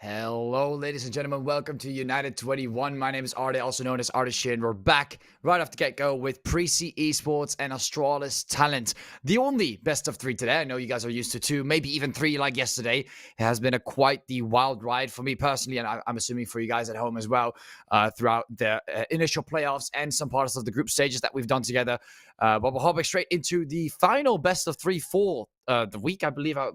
Hello, ladies and gentlemen. Welcome to United21. My name is Arde, also known as Artish, and we're back right off the get-go with Preasy Esports and Astralis Talent. The only best of three today. I know you guys are used to two, maybe even three like yesterday. It has been quite the wild ride for me personally, and I'm assuming for you guys at home as well, throughout the initial playoffs and some parts of the group stages that we've done together. But we're hopping straight into the final best of three for the week. I believe I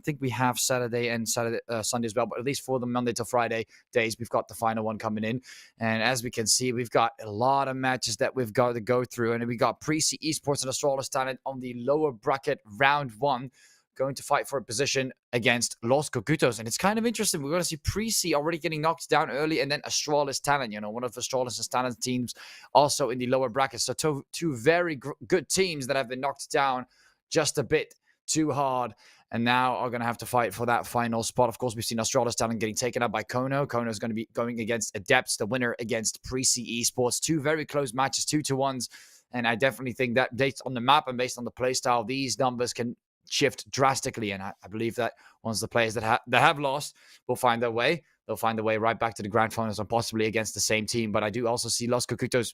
think we have Sunday as well, but at least for the Monday to Friday days, we've got the final one coming in. And as we can see, we've got a lot of matches that we've got to go through. And we got Preasy Esports and Astralis Talent on the lower bracket round one, going to fight for a position against Los Cocutos. And it's kind of interesting. We're going to see Preasy already getting knocked down early, and then Astralis Talent, one of Astralis' Talent teams also in the lower bracket. So two very good teams that have been knocked down just a bit too hard, and now are going to have to fight for that final spot. Of course, we've seen Astralis Talent getting taken up by Kono. Kono is going to be going against Adepts, the winner against Preasy Esports. Two very close matches, 2-1s, and I definitely think that based on the map and based on the playstyle, these numbers can shift drastically. And I believe that once the players that have lost will find their way, they'll find their way right back to the grand finals and possibly against the same team. But I do also see Los Cocutos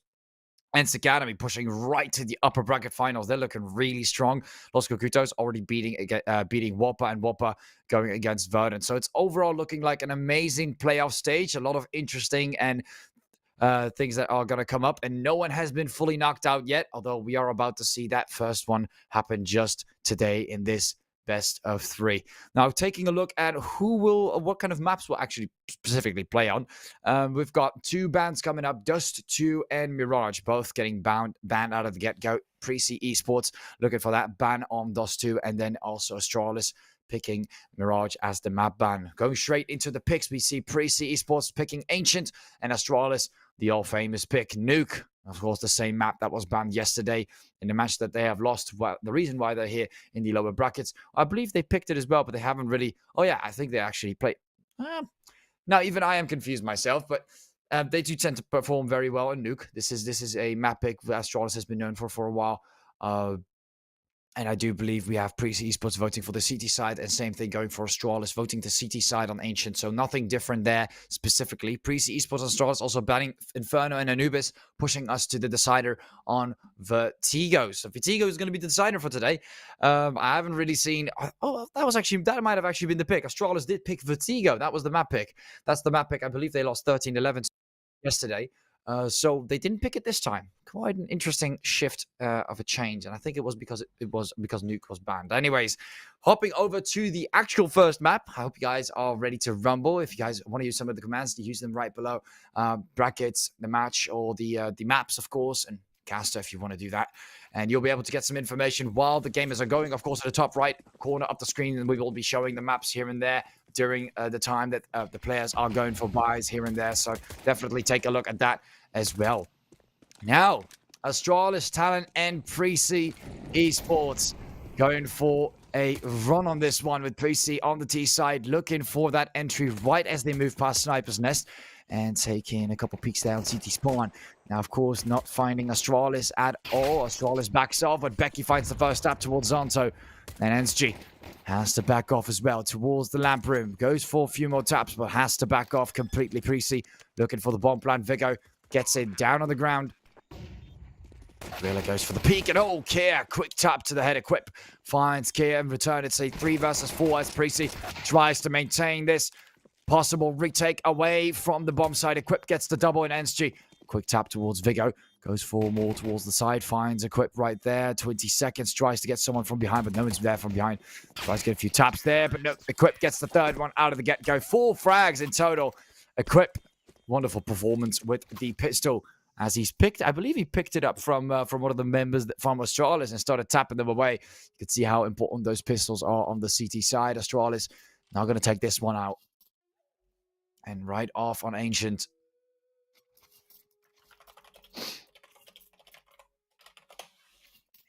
and Academy pushing right to the upper bracket finals. They're looking really strong. Los Cocutos already beating Whopper, and Whopper going against Verdant. So it's overall looking like an amazing playoff stage. A lot of interesting and things that are going to come up. And no one has been fully knocked out yet, although we are about to see that first one happen just today in this best of three. Now, taking a look at what kind of maps we'll actually specifically play on. We've got two bans coming up, Dust 2 and Mirage, both getting banned out of the get-go. Preasy Esports looking for that ban on Dust 2, and then also Astralis picking Mirage as the map ban. Going straight into the picks, we see Preasy Esports picking Ancient, and Astralis, the all-famous pick, Nuke. Of course, the same map that was banned yesterday in the match that they have lost. Well, the reason why they're here in the lower brackets, I believe they picked it as well, but they haven't really. Oh, yeah, I think they actually played. Now, even I am confused myself, but they do tend to perform very well in Nuke. This is a map pick that Astralis has been known for a while. And I do believe we have Preasy Esports voting for the CT side, and same thing going for Astralis, voting the CT side on Ancient. So nothing different there specifically. Preasy Esports and Astralis also banning Inferno and Anubis, pushing us to the decider on Vertigo. So Vertigo is going to be the decider for today. I haven't really seen. Oh, that might have actually been the pick. Astralis did pick Vertigo. That was the map pick. That's the map pick. I believe they lost 13-11 yesterday. So they didn't pick it this time. Quite an interesting shift of a change, and I think it was because Nuke was banned. Anyways, hopping over to the actual first map. I hope you guys are ready to rumble. If you guys want to use some of the commands, use them right below brackets, the match, or the maps, of course, and caster if you want to do that. And you'll be able to get some information while the gamers are going. Of course, at the top right corner of the screen, and we will be showing the maps here and there during the time that the players are going for buys here and there. So definitely take a look at that as well. Now, Astralis Talent and Preasy Esports going for a run on this one, with Preasy on the T side, looking for that entry right as they move past Sniper's Nest and taking a couple peeks down CT spawn. Now, of course, not finding Astralis at all. Astralis backs off, but Becky finds the first tap towards Zonto. And NSG has to back off as well towards the lamp room. Goes for a few more taps, but has to back off completely. Preasy looking for the bomb plant. Vigo gets it down on the ground. Really goes for the peek, and Kia, quick tap to the head. Equip finds Kia in return. It's a 3 versus 4 as Preasy tries to maintain this possible retake away from the bomb side. Equip gets the double, and NSG quick tap towards Vigo. Goes for more towards the side. Finds Equip right there. 20 seconds. Tries to get someone from behind, but no one's there from behind. Tries to get a few taps there, but no. Equip gets the third one out of the get-go. 4 frags in total. Equip, wonderful performance with the pistol. As he's picked, I believe he picked it up from one of the members from Astralis and started tapping them away. You can see how important those pistols are on the CT side. Astralis now going to take this one out. And right off on Ancient.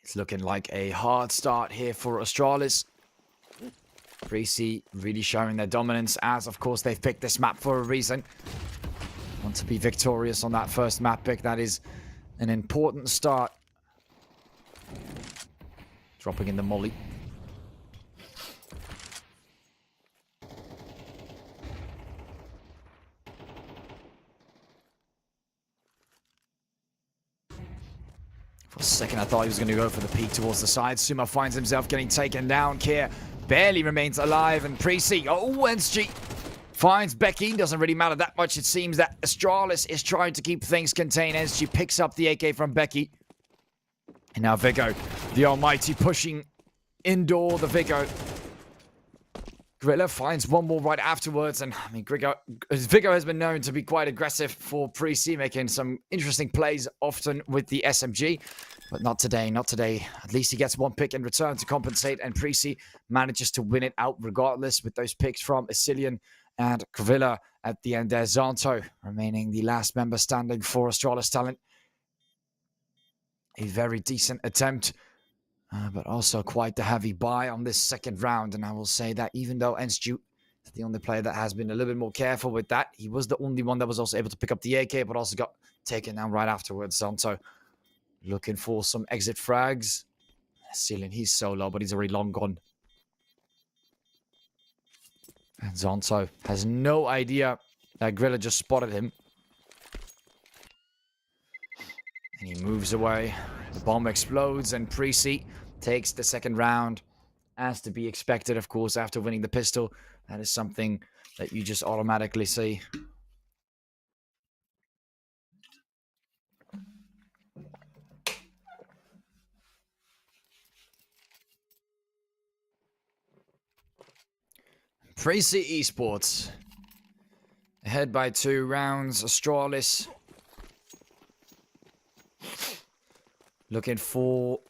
It's looking like a hard start here for Astralis. Preasy really showing their dominance, as of course they've picked this map for a reason. Want to be victorious on that first map pick. That is an important start. Dropping in the molly. For a second, I thought he was going to go for the peek towards the side. Suma finds himself getting taken down. Kier barely remains alive. And Preasy, NSG finds Becky. Doesn't really matter that much. It seems that Astralis is trying to keep things contained. NSG picks up the AK from Becky. And now Viggo, the almighty, pushing indoor the Viggo. Gorilla finds one more right afterwards, and I mean, Viggo has been known to be quite aggressive for Preasy, making some interesting plays often with the SMG, but not today, not today. At least he gets one pick in return to compensate, and Preasy manages to win it out regardless with those picks from Asilian and Gorilla at the end there. Zonto remaining the last member standing for Astralis Talent. A very decent attempt. But also quite the heavy buy on this second round. And I will say that even though NSG is the only player that has been a little bit more careful with that, he was the only one that was also able to pick up the AK, but also got taken down right afterwards. Zonto looking for some exit frags. Ceiling, he's so low, but he's already long gone. And Zonto has no idea that Grilla just spotted him. And he moves away. The bomb explodes, and Preasy takes the second round, as to be expected, of course, after winning the pistol. That is something that you just automatically see. Preasy Esports ahead by 2 rounds. Astralis looking for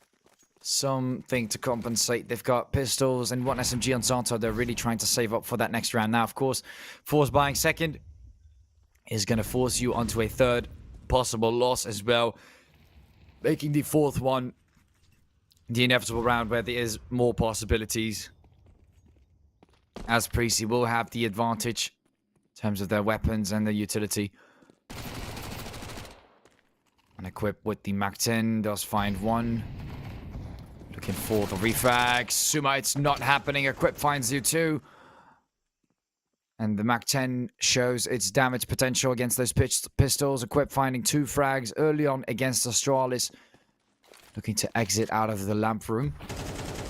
something to compensate. They've got pistols and 1 SMG on Zonto. They're really trying to save up for that next round. Now, of course, force buying second is going to force you onto a third possible loss as well, making the fourth one the inevitable round where there is more possibilities, as Preasy will have the advantage in terms of their weapons and their utility. And equipped with the MAC-10, does find one. Looking for the refrag. Suma, it's not happening. Equip finds you too. And the MAC-10 shows its damage potential against those pistols. Equip finding 2 frags early on against Astralis. Looking to exit out of the lamp room.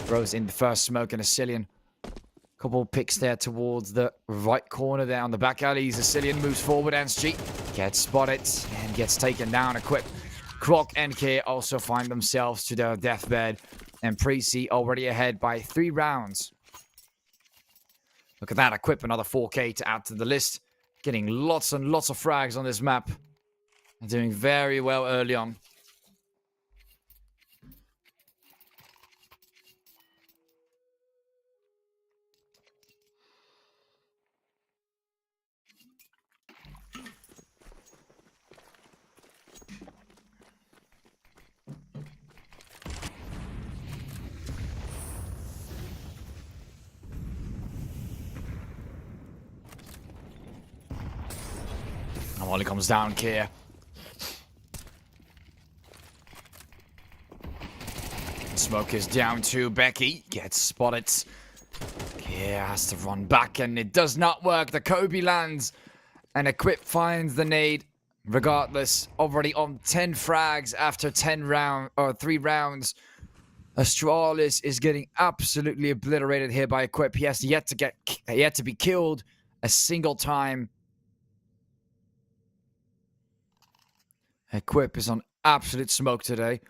Throws in the first smoke, and Asilian. Couple picks there towards the right corner there on the back alley. Asilian moves forward. NSG gets spotted and gets taken down. Equip, Croc and K also find themselves to their deathbed. And Preasy already ahead by 3 rounds. Look at that. Equip another 4K to add to the list. Getting lots and lots of frags on this map. And doing very well early on. Molly comes down, Kier. Smoke is down to Becky. Gets spotted. Kier has to run back, and it does not work. The Kobe lands, and Equip finds the nade. Regardless, already on 10 frags after 3 rounds. Astralis is getting absolutely obliterated here by Equip. He has yet to be killed a single time. Equip is on absolute smoke today.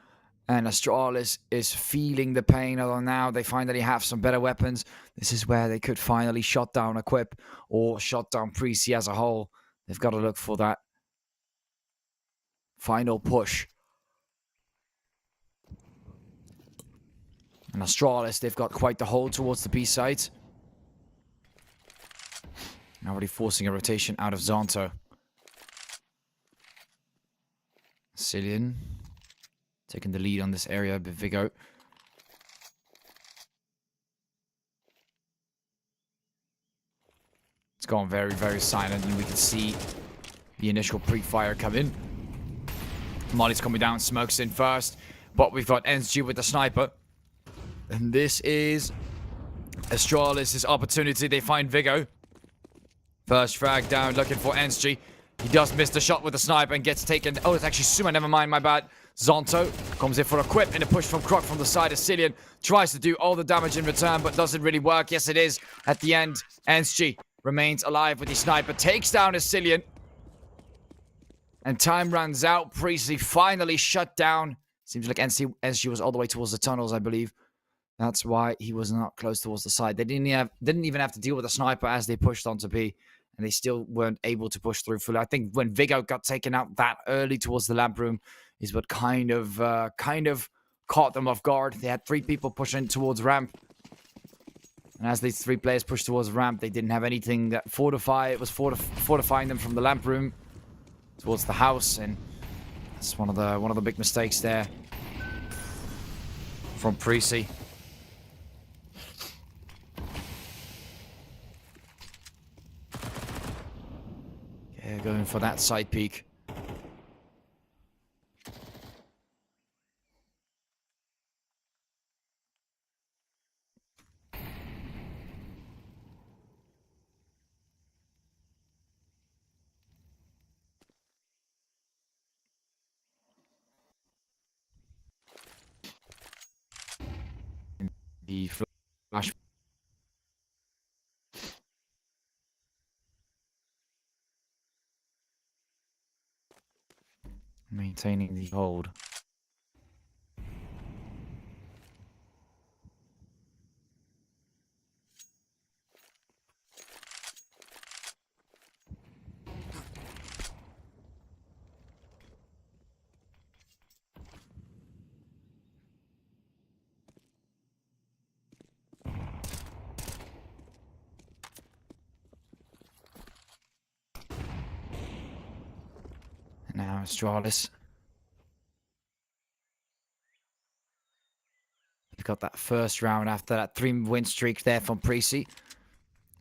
And Astralis is feeling the pain. Although now they finally have some better weapons. This is where they could finally shut down Equip or shut down Preasy as a whole. They've got to look for that final push. And Astralis, they've got quite the hold towards the B side. Already forcing a rotation out of Zonto. Cillian taking the lead on this area, but Viggo. It's gone very, very silent, and we can see the initial pre-fire come in. Molly's coming down, smokes in first, but we've got NSG with the sniper. And this is Astralis' opportunity. They find Viggo. First frag down, looking for NSG. He does miss the shot with the sniper and gets taken. Oh, it's actually Suma. Never mind, my bad. Zonto comes in for a quip and a push from Croc from the side of Cillian. Tries to do all the damage in return, but doesn't really work. Yes, it is. At the end, Enschi remains alive with the sniper. Takes down his Cillian. And time runs out. Preasy finally shut down. Seems like Enschi was all the way towards the tunnels, I believe. That's why he was not close towards the side. They didn't even have to deal with a sniper as they pushed onto B. And they still weren't able to push through fully. I think when Viggo got taken out that early towards the lamp room is what kind of caught them off guard. They had 3 people pushing towards ramp. And as these 3 players pushed towards ramp, they didn't have anything that fortifying them from the lamp room towards the house. And that's one of the big mistakes there from Preasy. Yeah, going for that side peek. The flash. Maintaining the hold. Now Astralis. We've got that first round after that 3-win streak there from Preasy.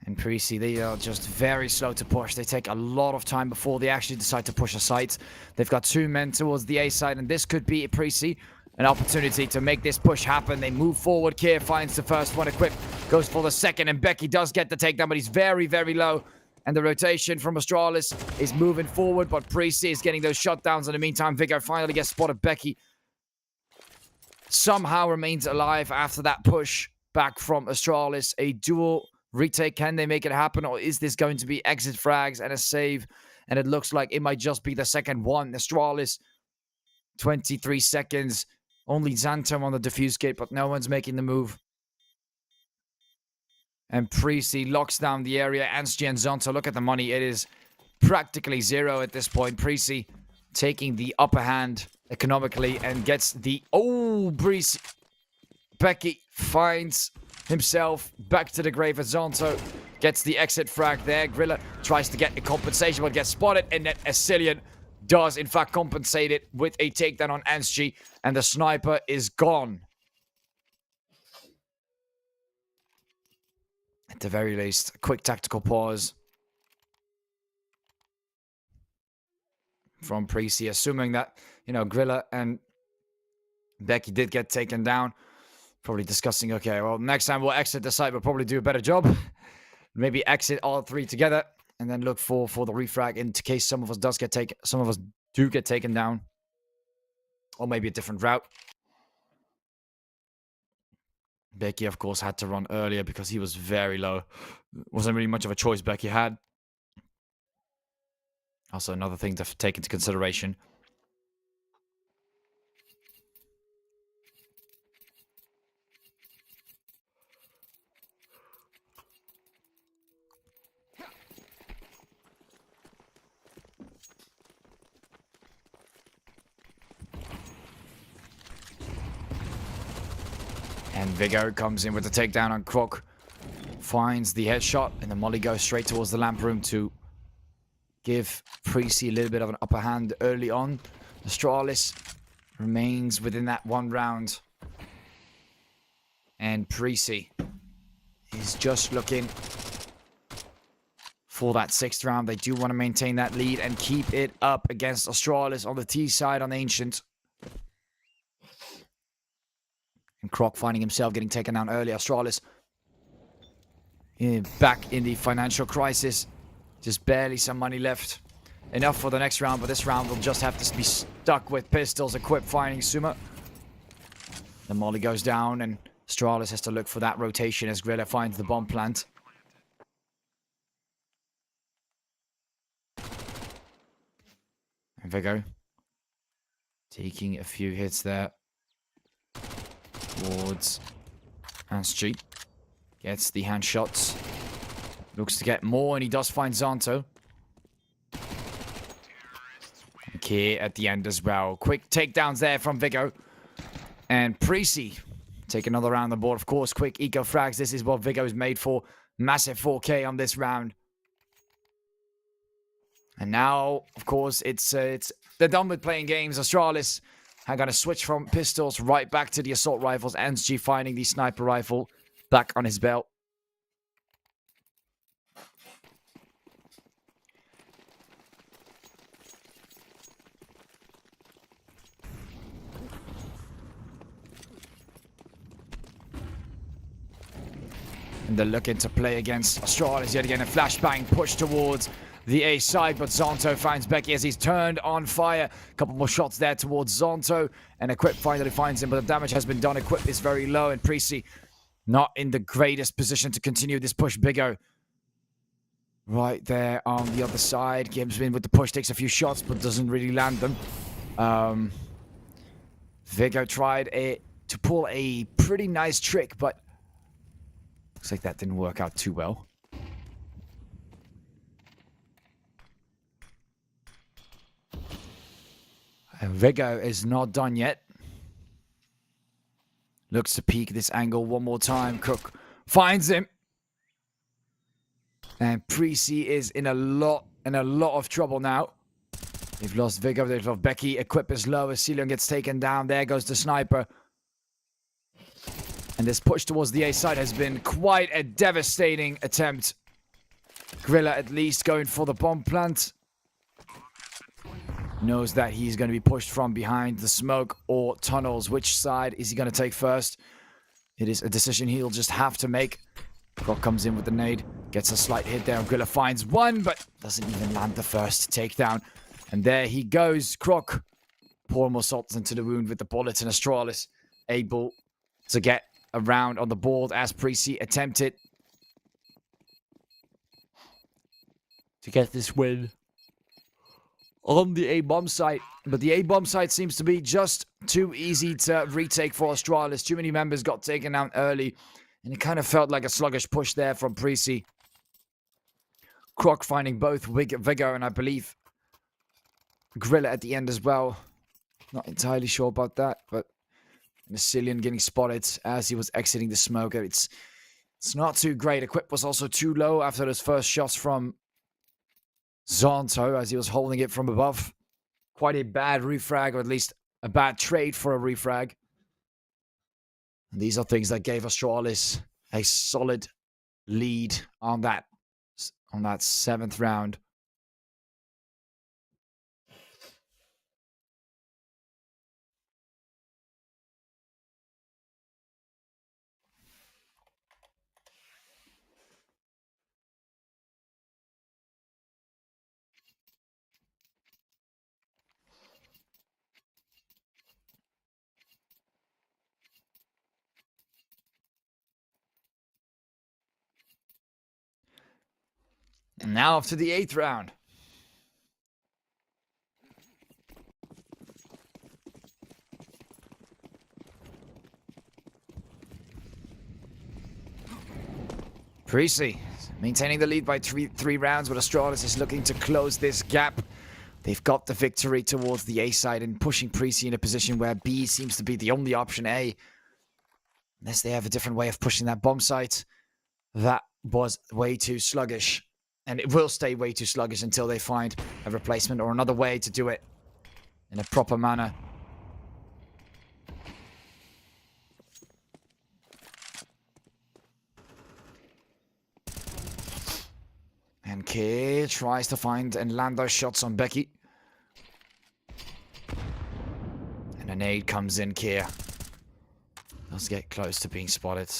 And Preasy, they are just very slow to push. They take a lot of time before they actually decide to push a site. They've got 2 men towards the A side, and this could be Preasy an opportunity to make this push happen. They move forward. Kier finds the first one equipped, goes for the second, and Becky does get the takedown, but he's very, very low. And the rotation from Astralis is moving forward, but Preasy is getting those shutdowns. In the meantime, Viggo finally gets spotted. Becky somehow remains alive after that push back from Astralis. A dual retake. Can they make it happen, or is this going to be exit frags and a save? And it looks like it might just be the second one. Astralis, 23 seconds. Only Xantom on the defuse gate, but no one's making the move. And Preasy locks down the area. Anschi and Zonto, look at the money. It is practically 0 at this point. Preasy taking the upper hand economically and gets the... Oh, Preasy. Becky finds himself back to the grave as Zonto gets the exit frag there. Grilla tries to get a compensation, but gets spotted. And then Cillian does, in fact, compensate it with a takedown on Anschi. And the sniper is gone. At the very least, a quick tactical pause from Preasy, assuming that, you know, Grilla and Becky did get taken down. Probably discussing, okay, well, next time we'll exit the site. We'll probably do a better job. Maybe exit all 3 together and then look for the refrag in case some of us do get taken down. Or maybe a different route. Becky, of course, had to run earlier because he was very low. Wasn't really much of a choice Becky had. Also, another thing to take into consideration. And Viggo comes in with the takedown on Croc. Finds the headshot, and the molly goes straight towards the lamp room to give Preasy a little bit of an upper hand early on. Astralis remains within that 1 round. And Preasy is just looking for that 6th round. They do want to maintain that lead and keep it up against Astralis on the T side on Ancient. And Croc finding himself getting taken down early. Astralis back in the financial crisis. Just barely some money left. enough for the next round, but this round will just have to be stuck with pistols equipped finding Suma. The molly goes down, and Astralis has to look for that rotation as Grilla finds the bomb plant. And Viggo taking a few hits there towards Anstreet. Gets the hand shots. Looks to get more, and he does find Zonto. Okay, at the end as well. Quick takedowns there from Viggo. And Preasy take another round on the board. Of course, quick eco frags. This is what Viggo is made for. Massive 4K on this round. And now, of course, they're done with playing games. Astralis are going to switch from pistols right back to the assault rifles. NSG finding the sniper rifle back on his belt. And they're looking to play against Astralis yet again. A flashbang push towards the A side, but Zonto finds Becky as he's turned on fire. A couple more shots there towards Zonto, and Equip finally finds him, but the damage has been done. Equip is very low, and Preasy not in the greatest position to continue this push. Viggo right there on the other side. Gibbsman with the push takes a few shots, but doesn't really land them. Viggo tried to pull a pretty nice trick, but looks like that didn't work out too well. And Viggo is not done yet. Looks to peek this angle one more time. Cook finds him. And Preasy is in a lot of trouble now. They've lost Viggo, they've lost Becky. Equip is low as Celion gets taken down. There goes the sniper. And this push towards the A side has been quite a devastating attempt. Grilla at least going for the bomb plant. Knows that he's going to be pushed from behind the smoke or tunnels. Which side is he going to take first? It is a decision he'll just have to make. Croc comes in with the nade. Gets a slight hit there. Grilla finds one, but doesn't even land the first takedown. And there he goes. Croc. Pour more salt into the wound with the bullets, and Astralis able to get a round on the board as Preasy attempted to get this win on the A-bomb site. But the A-bomb site seems to be just too easy to retake for Astralis. Too many members got taken out early, and it kind of felt like a sluggish push there from Preasy. Croc finding both Viggo and I believe Grilla at the end as well. Not entirely sure about that, but Celion getting spotted as he was exiting the smoke. It's not too great. Equip was also too low after those first shots from Zonto as he was holding it from above. Quite a bad refrag, or at least a bad trade for a refrag. And these are things that gave Astralis a solid lead on that 7th round. And now off to the 8th round. Preasy maintaining the lead by three rounds, but Astralis is looking to close this gap. They've got the victory towards the A side and pushing Preasy in a position where B seems to be the only option A. Unless they have a different way of pushing that bomb site. That was way too sluggish. And it will stay way too sluggish until they find a replacement or another way to do it in a proper manner. And K tries to find and land those shots on Becky. And a nade comes in, K. Does get close to being spotted.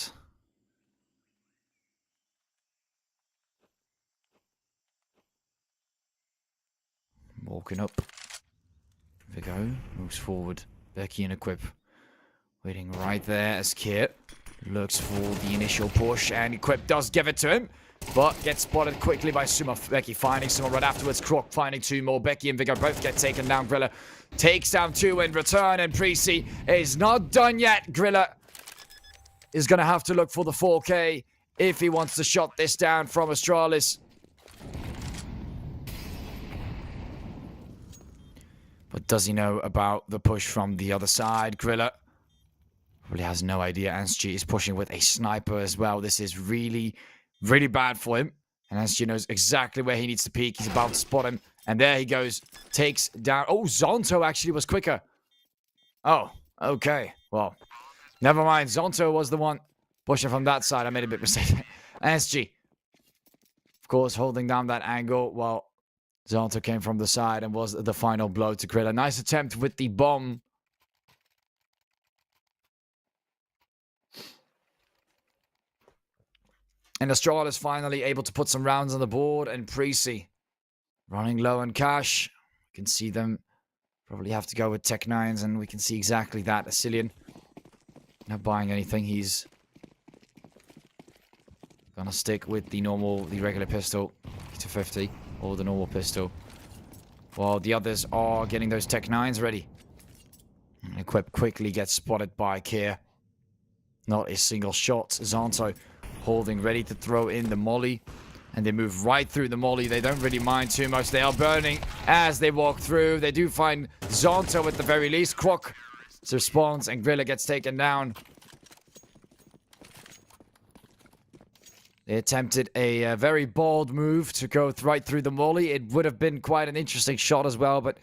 Walking up. Vigo moves forward. Becky and Equip. Waiting right there as Kit looks for the initial push. And Equip does give it to him. But gets spotted quickly by Suma. Becky finding someone right afterwards. Croc finding 2 more. Becky and Vigo both get taken down. Grilla takes down 2 in return. And Preasy is not done yet. Grilla is going to have to look for the 4K if he wants to shut this down from Astralis. But does he know about the push from the other side? Grilla really has no idea. Anschi is pushing with a sniper as well. This is really, really bad for him. And Anschi knows exactly where he needs to peek. He's about to spot him. And there he goes. Takes down... Oh, Zonto actually was quicker. Oh, okay. Well, never mind. Zonto was the one pushing from that side. I made a bit mistake. Anschi, of course, holding down that angle while Zonto came from the side and was the final blow to Grilla. Nice attempt with the bomb. And Astralis finally able to put some rounds on the board. And Preasy running low on cash. You can see them probably have to go with Tech 9s. And we can see exactly that. Asilian not buying anything. He's gonna stick with the regular pistol. 250. Or the normal pistol. While the others are getting those Tech 9s ready. And Equip quickly gets spotted by Kier. Not a single shot. Zanto holding ready to throw in the molly. And they move right through the molly. They don't really mind too much. They are burning as they walk through. They do find Zanto at the very least. Croc responds and Grilla gets taken down. They attempted a very bold move to go right through the molly. It would have been quite an interesting shot as well, but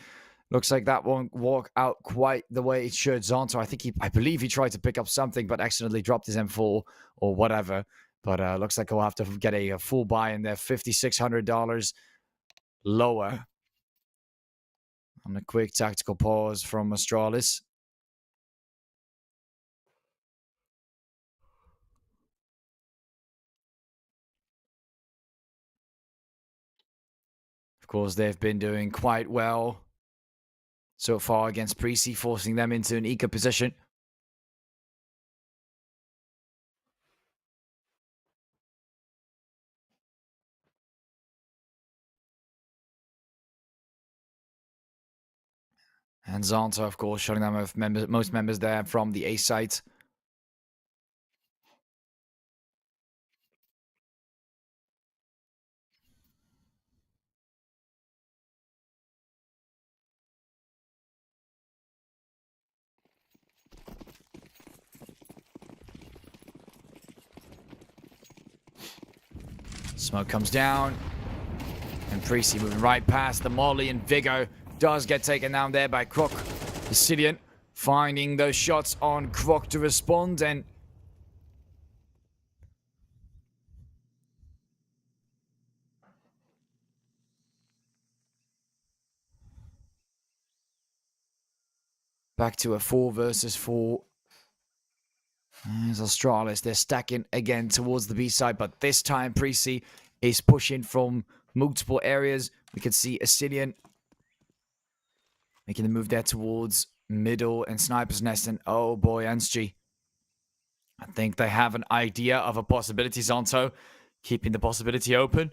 looks like that won't work out quite the way it should. Zonto, I believe he tried to pick up something, but accidentally dropped his M4 or whatever. But looks like he'll have to get a full buy in there, $5,600 lower. On a quick tactical pause from Astralis. Of course, they've been doing quite well so far against Preasy, forcing them into an eco position. And Zonto, of course, showing them with most members there from the A site. Smoke comes down. And Preasy moving right past the molly, and Vigo does get taken down there by Croc. Brazilian finding those shots on Croc to respond, and back to a 4 versus 4. There's Astralis. They're stacking again towards the B side, but this time Preasy is pushing from multiple areas. We can see Asilian making the move there towards middle and Sniper's Nest, and oh boy, Anschi. I think they have an idea of a possibility. Zonto keeping the possibility open.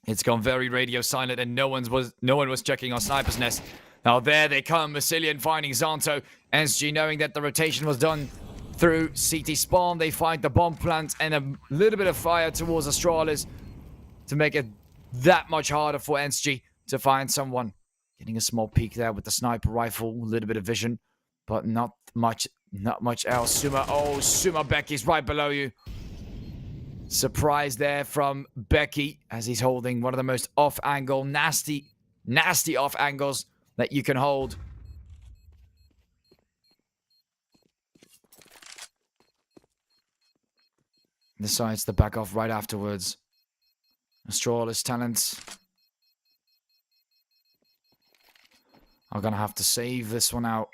It's gone very radio silent, and no one was checking on Sniper's Nest. Now there they come, Asilian finding Zonto. Anschi knowing that the rotation was done through CT spawn. They find the bomb plant and a little bit of fire towards Astralis to make it that much harder for Anschi to find someone. Getting a small peek there with the sniper rifle, a little bit of vision, but not much else. Suma, oh, Suma, Becky's right below you. Surprise there from Becky as he's holding one of the most off-angle, nasty off angles that you can hold. Decides to back off right afterwards. Astralis talents are gonna have to save this one out.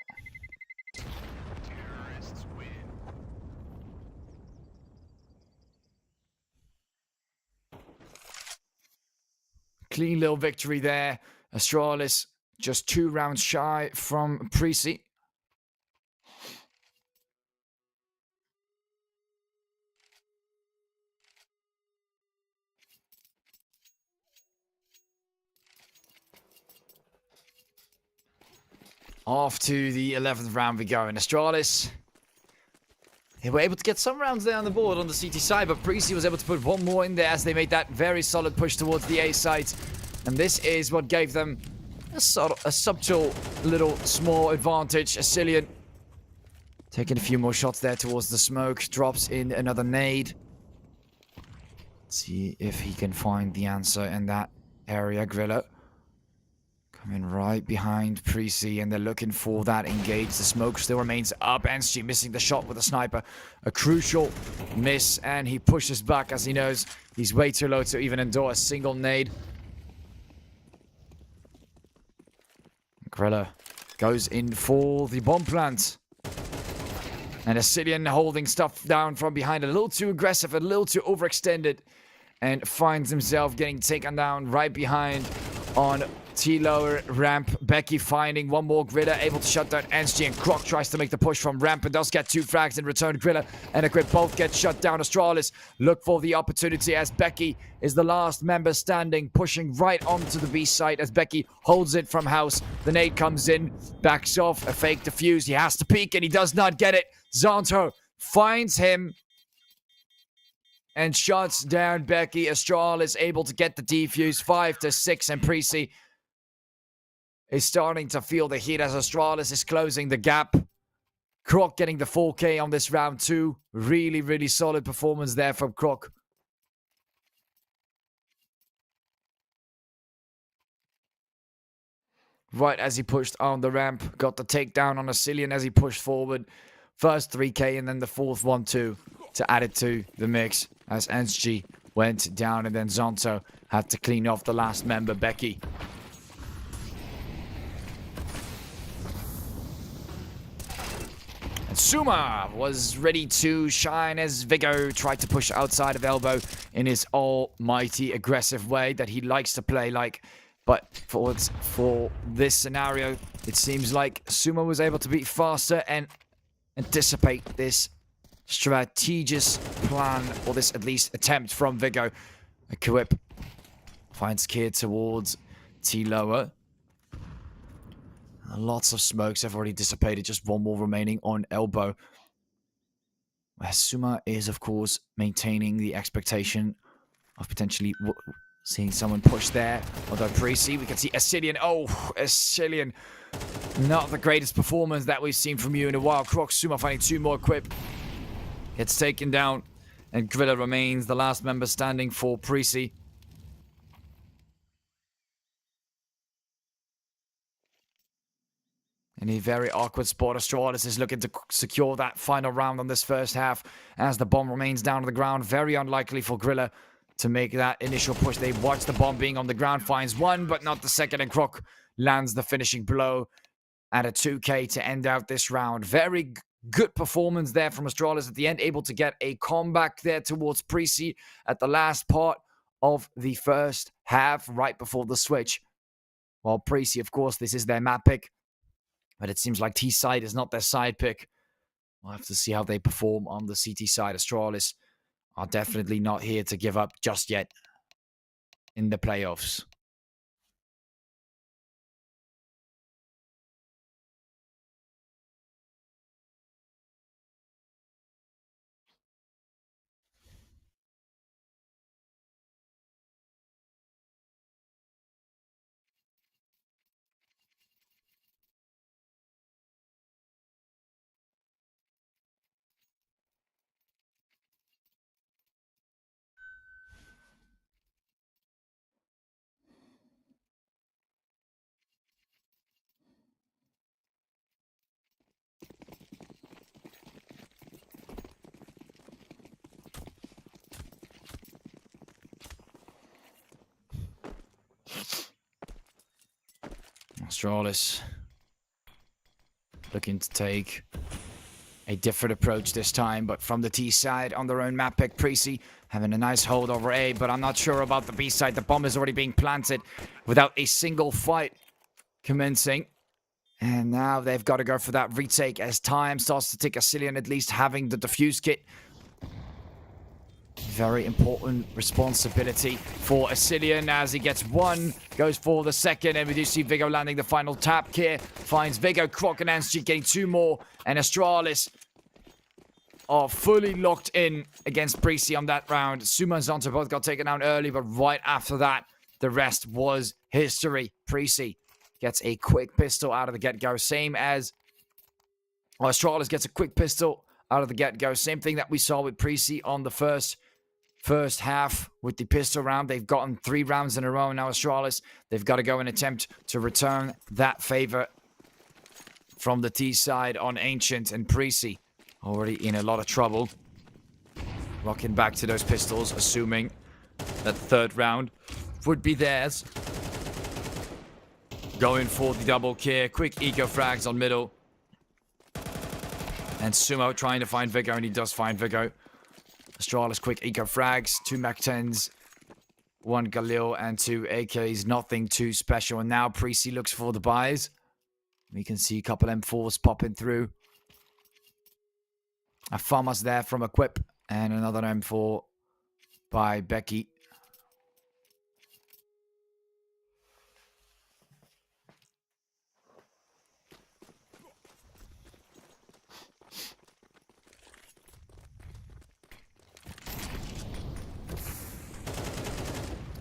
Clean little victory there. Astralis just 2 rounds shy from Preasy. Off to the 11th round we go. And Astralis, they were able to get some rounds there on the board on the CT side, but Preasy was able to put one more in there as they made that very solid push towards the A side. And this is what gave them a subtle little small advantage. Ascilian taking a few more shots there towards the smoke. Drops in another nade. Let's see if he can find the answer in that area. Griller coming right behind Preasy, and they're looking for that engage. The smoke still remains up. Anschi missing the shot with a sniper. A crucial miss, and he pushes back as he knows he's way too low to even endure a single nade. Griller goes in for the bomb plant. And Ascilian holding stuff down from behind. A little too aggressive, a little too overextended. And finds himself getting taken down right behind on T-lower ramp. Becky finding one more. Griller able to shut down Anschi, and Croc tries to make the push from ramp and does get 2 frags in return. Griller and Equip both get shut down. Astralis look for the opportunity as Becky is the last member standing, pushing right onto the B site as Becky holds it from house. The nade comes in, backs off, a fake defuse. He has to peek and he does not get it. Zonto finds him and shuts down Becky. Astralis able to get the defuse 5-6, and Preasy is starting to feel the heat as Astralis is closing the gap. Croc getting the 4K on this round too. Really, really solid performance there from Croc. Right as he pushed on the ramp. Got the takedown on Ascilian as he pushed forward. First 3K and then the fourth one too to add it to the mix as Anschi went down, and then Zonto had to clean off the last member, Becky. And Suma was ready to shine as Viggo tried to push outside of elbow in his almighty aggressive way that he likes to play like. But for this scenario, it seems like Suma was able to be faster and anticipate this strategious plan, or this at least attempt from Viggo. Equip finds Kid towards T-lower. Lots of smokes have already dissipated. Just one more remaining on elbow. Suma is, of course, maintaining the expectation of potentially seeing someone push there. Although Preasy, we can see Ascilian. Oh, Ascilian. Not the greatest performance that we've seen from you in a while. Croc, Suma finding 2 more equip. Gets taken down. And Griller remains the last member standing for Preasy. In a very awkward spot, Astralis is looking to secure that final round on this first half as the bomb remains down on the ground. Very unlikely for Griller to make that initial push. They watch the bomb being on the ground, finds one, but not the second, and Croc lands the finishing blow at a 2K to end out this round. Very good performance there from Astralis at the end, able to get a comeback there towards Preasy at the last part of the first half, right before the switch. While Preasy, of course, this is their map pick. But it seems like T-side is not their side pick. We'll have to see how they perform on the CT side. Astralis are definitely not here to give up just yet in the playoffs. Astralis looking to take A different approach this time, but from the T side on their own map pick. Preasy having a nice hold over A, but I'm not sure about the B side. The bomb is already being planted without a single fight commencing. And now they've got to go for that retake as time starts to tick. Asilian at least having the defuse kit. Very important responsibility for Asilian as he gets one, goes for the second, and we do see Viggo landing the final tap. Kier finds Viggo, Croc and Anstreet getting two more, and Astralis are fully locked in against Preasy on that round. Suma and Zonta both got taken down early, but right after that, the rest was history. Preasy gets a quick pistol out of the get-go, same as Astralis gets a quick pistol out of the get-go. Same thing that we saw with Preasy on the first half with the pistol round. They've gotten 3 rounds in a row. Now Astralis, they've got to go and attempt to return that favor from the T side on Ancient, and Preasy already in a lot of trouble. Rocking back to those pistols, assuming that third round would be theirs. Going for the double kill. Quick eco frags on middle. And Sumo trying to find Viggo, and he does find Viggo. Astralis quick eco frags. 2 Mac 10s. 1 Galil and 2 AKs. Nothing too special. And now Preasy looks for the buys. We can see a couple M4s popping through. A Farmer's there from Equip. And another M4 by Becky.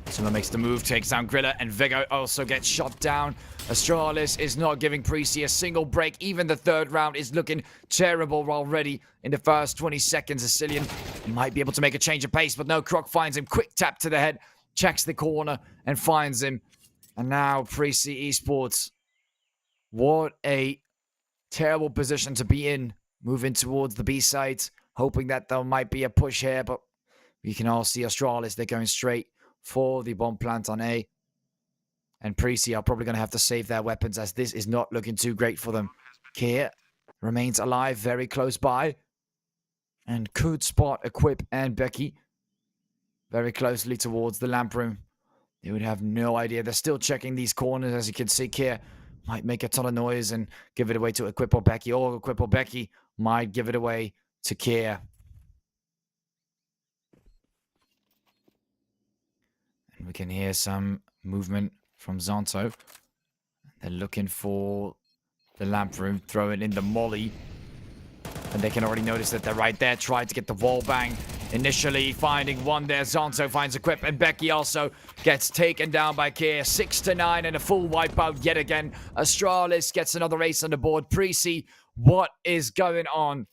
Suma makes the move, takes down Grilla, and Viggo also gets shot down. Astralis is not giving Preasy a single break. Even the third round is looking terrible already. In the first 20 seconds, Asilian might be able to make a change of pace, but no, Croc finds him. Quick tap to the head, checks the corner, and finds him. And now Preasy Esports. What a terrible position to be in. Moving towards the B side, hoping that there might be a push here, but we can all see Astralis. They're going straight for the bomb plant on A. And Preasy are probably going to have to save their weapons, as this is not looking too great for them. Kier remains alive, very close by. And could spot Equip and Becky very closely towards the lamp room. They would have no idea. They're still checking these corners, as you can see. Kier might make a ton of noise and give it away to Equip or Becky. Or Equip or Becky might give it away to Kier. We can hear some movement from Zonto. They're looking for the lamp room, throwing in the molly. And they can already notice that they're right there, trying to get the wall bang. Initially finding one there. Zonto finds Equip, and Becky also gets taken down by Kier. 6-9 and a full wipeout yet again. Astralis gets another ace on the board. Preasy, what is going on?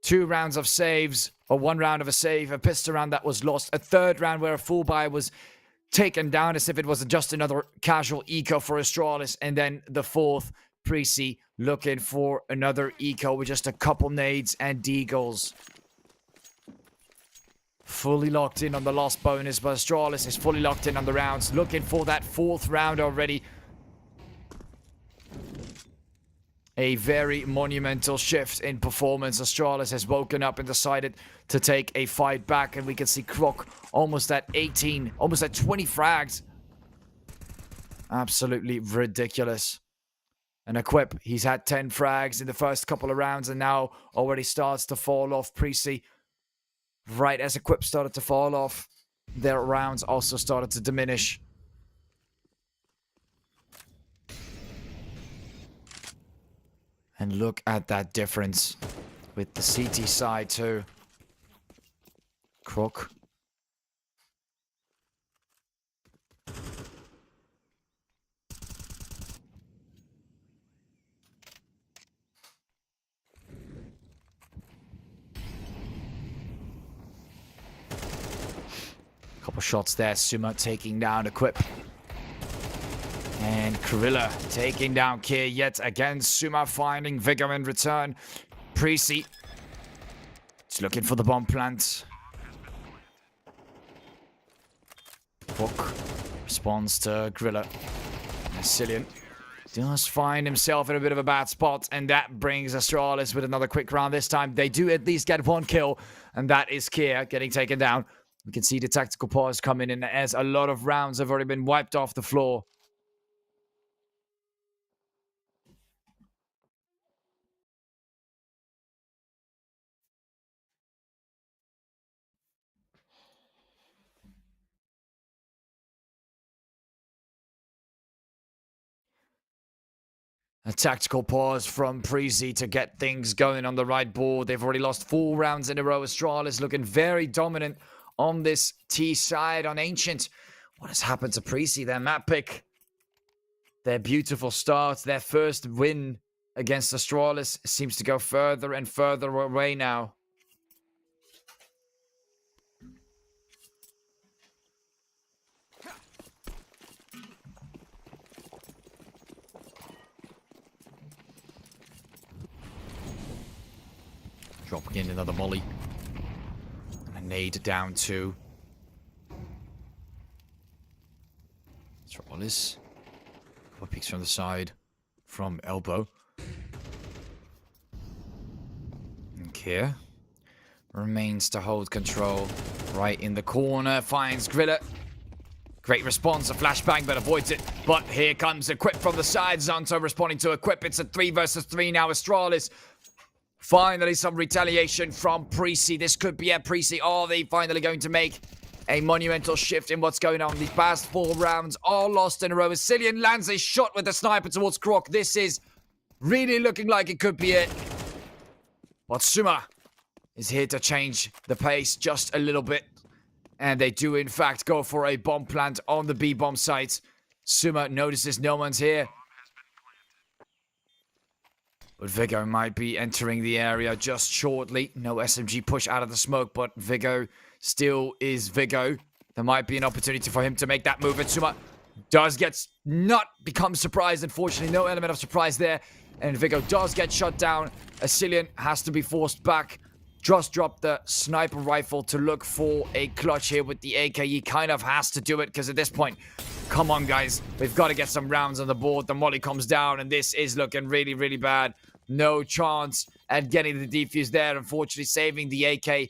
2 rounds of saves, or 1 round of a save, a pistol round that was lost, a third round where a full buy was taken down as if it was just another casual eco for Astralis, and then the fourth, Preasy looking for another eco with just a couple nades and deagles. Fully locked in on the lost bonus, but Astralis is fully locked in on the rounds, looking for that 4th round already. A very monumental shift in performance. Astralis has woken up and decided to take a fight back. And we can see Croc almost at 18, almost at 20 frags. Absolutely ridiculous. And Equip, he's had 10 frags in the first couple of rounds and now already starts to fall off. Preasy, right as Equip started to fall off, their rounds also started to diminish. And look at that difference with the CT side too. Croc. Couple shots there. Suma taking down Equip. And Gorilla taking down Kier yet again. Suma finding Viggo in return. Preasy is looking for the bomb plant. Book responds to Gorilla. Asilian does find himself in a bit of a bad spot, and that brings Astralis with another quick round this time. They do at least get one kill, and that is Kier getting taken down. We can see the tactical pause coming in as a lot of rounds have already been wiped off the floor. A tactical pause from Preasy to get things going on the right board. They've already lost 4 rounds in a row. Astralis looking very dominant on this T side on Ancient. What has happened to Preasy? Their map pick. Their beautiful start. Their first win against Astralis seems to go further and further away now. Dropping in another molly. And a nade down 2. Astralis. Couple peeks from the side. From elbow. And Kier remains to hold control. Right in the corner. Finds Griller. Great response. A flashbang, but avoids it. But here comes Equip from the side. Zonto responding to Equip. It's a 3 versus 3 now. Astralis. Finally, some retaliation from Preasy. This could be a Preasy. Are they finally going to make a monumental shift in what's going on? These past 4 rounds are lost in a row. Cillian lands a shot with the sniper towards Croc. This is really looking like it could be it. But Suma is here to change the pace just a little bit. And they do, in fact, go for a bomb plant on the B-bomb site. Suma notices no one's here. But Vigo might be entering the area just shortly. No SMG push out of the smoke, but Vigo still is Vigo. There might be an opportunity for him to make that move. And Suma does not become surprised. Unfortunately, no element of surprise there. And Vigo does get shut down. Cillian has to be forced back. Just dropped the sniper rifle to look for a clutch here with the AK. He kind of has to do it because at this point, come on, guys. We've got to get some rounds on the board. The molly comes down, and this is looking really, really bad. No chance at getting the defuse there. Unfortunately, saving the AK.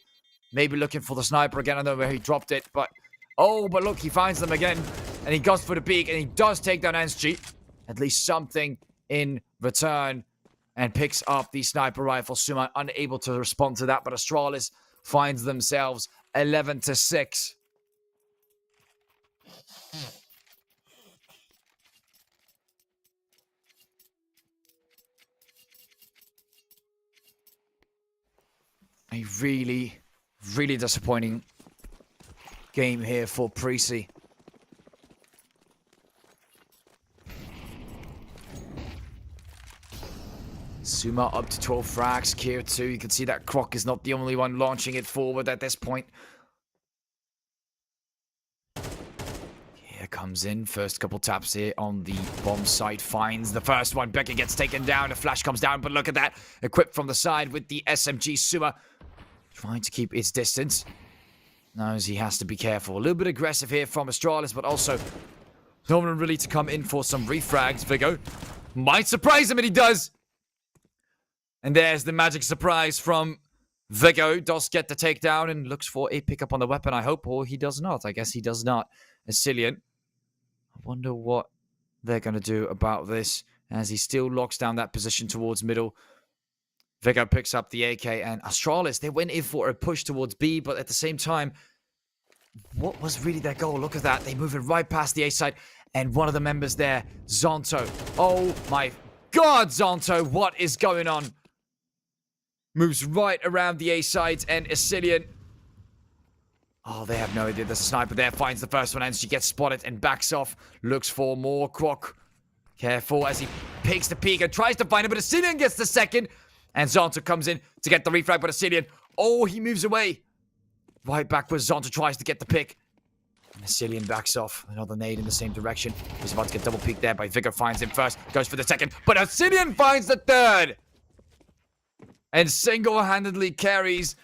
Maybe looking for the sniper again. I don't know where he dropped it, but... Oh, but look, he finds them again. And he goes for the peek, and he does take down NSG. At least something in return. And picks up the sniper rifle. Suma unable to respond to that, but Astralis finds themselves 11-6. A really, really disappointing game here for Preasy. Suma up to 12 frags. Kier 2. You can see that Croc is not the only one launching it forward at this point. Here comes in. First couple taps here on the bomb site. Finds the first one. Becker gets taken down. A flash comes down, but look at that. Equipped from the side with the SMG. Suma trying to keep its distance. Knows he has to be careful. A little bit aggressive here from Astralis, but also no one really to come in for some refrags. Vigo might surprise him, and he does. And there's the magic surprise from Vigo. Does get the takedown and looks for a pickup on the weapon, I hope. Or he does not. I guess he does not. Cillian. I wonder what they're going to do about this as he still locks down that position towards middle. Vigo picks up the AK, and Astralis, they went in for a push towards B, but at the same time, what was really their goal? Look at that. They move it right past the A side, and one of the members there, Zonto. Oh my God, Zonto, what is going on? Moves right around the A side, and Cillian. Oh, they have no idea. There's a sniper there. Finds the first one, and she gets spotted and backs off. Looks for more Croc. Careful as he picks the peek and tries to find it, but Cillian gets the second. And Zonto comes in to get the refrag, but Cillian. Oh, he moves away. Right backwards, Zonto tries to get the pick. And Cillian backs off. Another nade in the same direction. He's about to get double peeked there by Vigo. Finds him first. Goes for the second. But Cillian finds the third. And single-handedly carries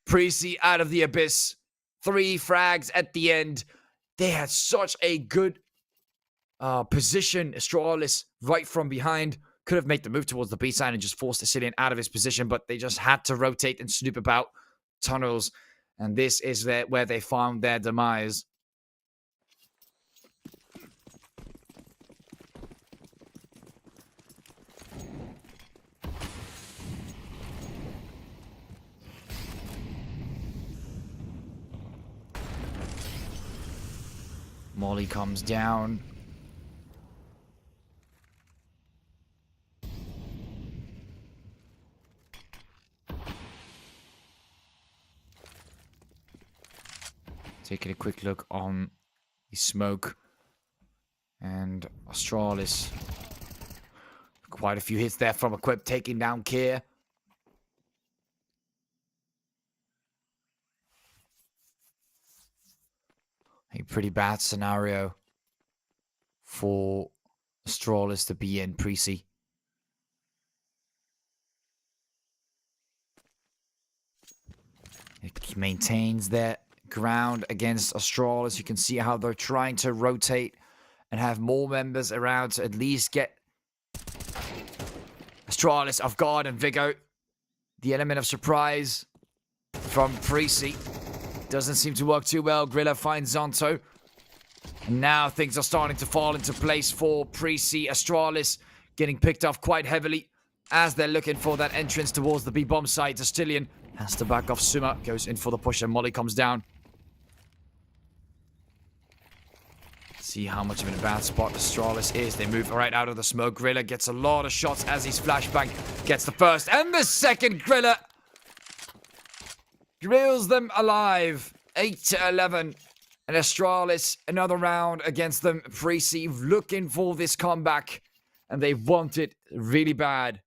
Preasy out of the abyss. 3 frags at the end. They had such a good position Astralis right from behind. Could have made the move towards the B side and just forced the Sicilian out of his position, but they just had to rotate and snoop about tunnels. And this is where they found their demise. Molly comes down. Taking a quick look on the smoke. And Astralis. Quite a few hits there from Equip, taking down Kier. A pretty bad scenario for Astralis to be in, Preasy. It maintains their ground against Astralis. You can see how they're trying to rotate and have more members around to at least get Astralis off guard. And Vigo, the element of surprise from Preasy, doesn't seem to work too well. Grilla finds Zonto. And now things are starting to fall into place for Preasy. Astralis getting picked off quite heavily as they're looking for that entrance towards the B-bomb site. Astilian has to back off. Suma goes in for the push and Molly comes down. See how much of an advanced spot Astralis is. They move right out of the smoke. Grilla gets a lot of shots as he's flashbang. Gets the first and the second. Grilla drills them alive. 8-11. And Astralis, another round against them. Preasy looking for this comeback. And they want it really bad.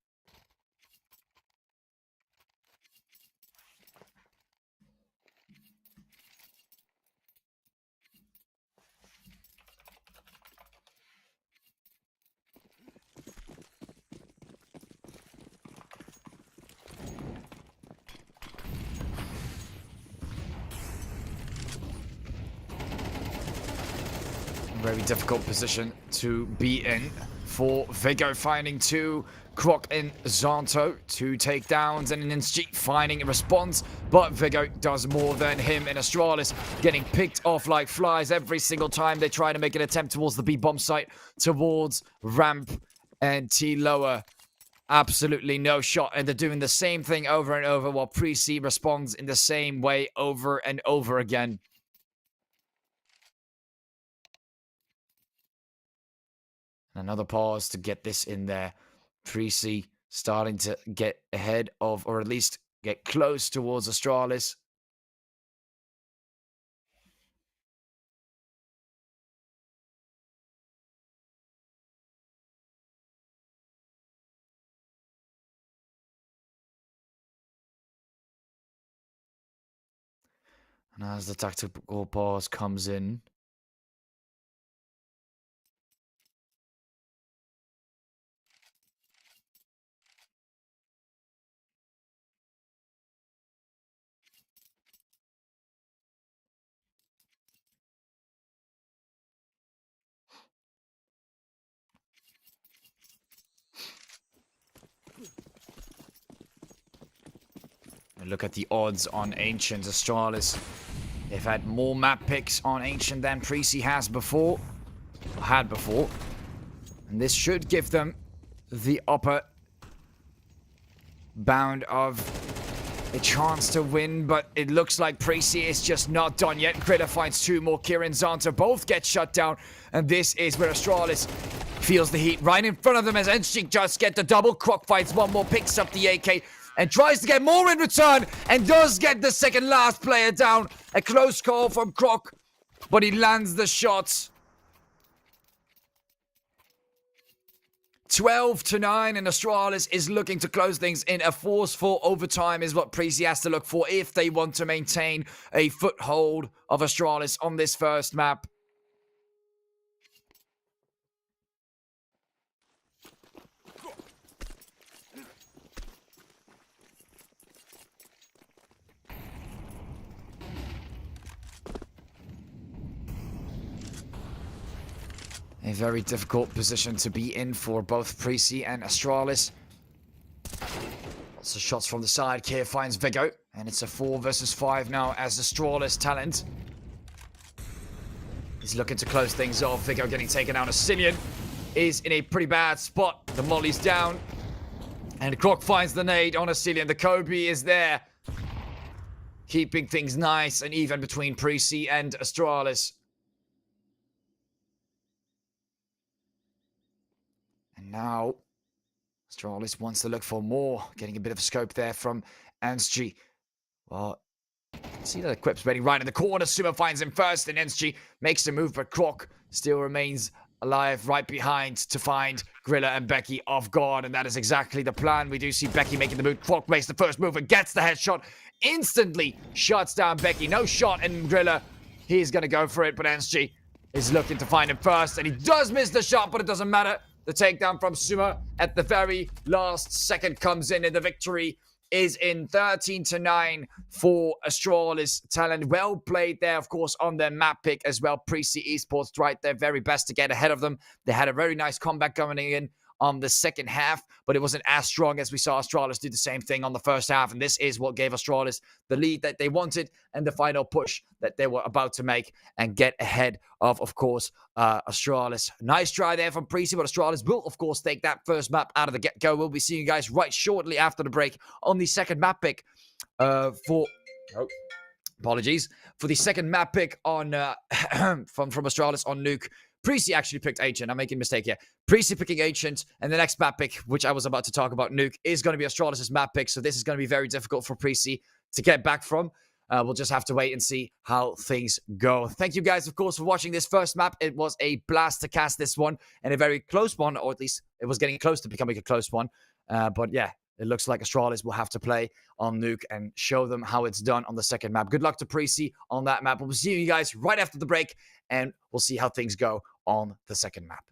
Very difficult position to be in for Vigo, finding two. Croc and Zonto, 2 takedowns and an Inschi finding a response, but Vigo does more than him, and Astralis getting picked off like flies every single time they try to make an attempt towards the B-bomb site, towards ramp and T lower. Absolutely no shot, and they're doing the same thing over and over while Preasy responds in the same way over and over again. Another pause to get this in there. Preasy starting to get ahead of, or at least get close towards Astralis. And as the tactical pause comes in, look at the odds on Ancient. Astralis, they've had more map picks on Ancient than Preasy had before. And this should give them the upper bound of a chance to win, but it looks like Preasy is just not done yet. Grilla finds 2 more. Kieran Zonto both get shut down, and this is where Astralis feels the heat right in front of them as Enschik just get the double. Croc fights 1 more, picks up the AK, and tries to get more in return, and does get the second last player down. A close call from Croc, but he lands the shot. 12-9, and Astralis is looking to close things in a forceful overtime is what Preasy has to look for if they want to maintain a foothold of Astralis on this first map. A very difficult position to be in for both Preasy and Astralis. Lots of shots from the side. Kier finds Viggo. And it's a 4 versus 5 now as Astralis talent. He's looking to close things off. Viggo getting taken down. Ascillion is in a pretty bad spot. The molly's down. And Croc finds the nade on Ascillion. The Kobe is there. Keeping things nice and even between Preasy and Astralis. And now, Astralis wants to look for more. Getting a bit of a scope there from Anschi. Well, see the equip's ready right in the corner. Sumo finds him first, and Anschi makes the move, but Croc still remains alive right behind to find Grilla and Becky off guard, and that is exactly the plan. We do see Becky making the move. Croc makes the first move and gets the headshot. Instantly shuts down Becky. No shot, and Grilla, he's going to go for it, but Anschi is looking to find him first, and he does miss the shot, but it doesn't matter. The takedown from Sumo at the very last second comes in, and the victory is in 13-9 for Astralis talent. Well played there, of course, on their map pick as well. Preasy Esports tried their very best to get ahead of them. They had a very nice comeback coming in on the second half, but it wasn't as strong as we saw Astralis do the same thing on the first half, and this is what gave Astralis the lead that they wanted and the final push that they were about to make and get ahead of course, Astralis. Nice try there from Preasy, but Astralis will, of course, take that first map out of the get-go. We'll be seeing you guys right shortly after the break on the second map pick apologies. For the second map pick on from Astralis on Nuke. Preasy actually picked Ancient. I'm making a mistake here. Preasy picking Ancient, and the next map pick, which I was about to talk about, Nuke, is going to be Astralis' map pick, so this is going to be very difficult for Preasy to get back from. We'll just have to wait and see how things go. Thank you guys, of course, for watching this first map. It was a blast to cast this one, and a very close one, or at least it was getting close to becoming a close one. But yeah, it looks like Astralis will have to play on Nuke and show them how it's done on the second map. Good luck to Preasy on that map. We'll see you guys right after the break, and we'll see how things go on the second map.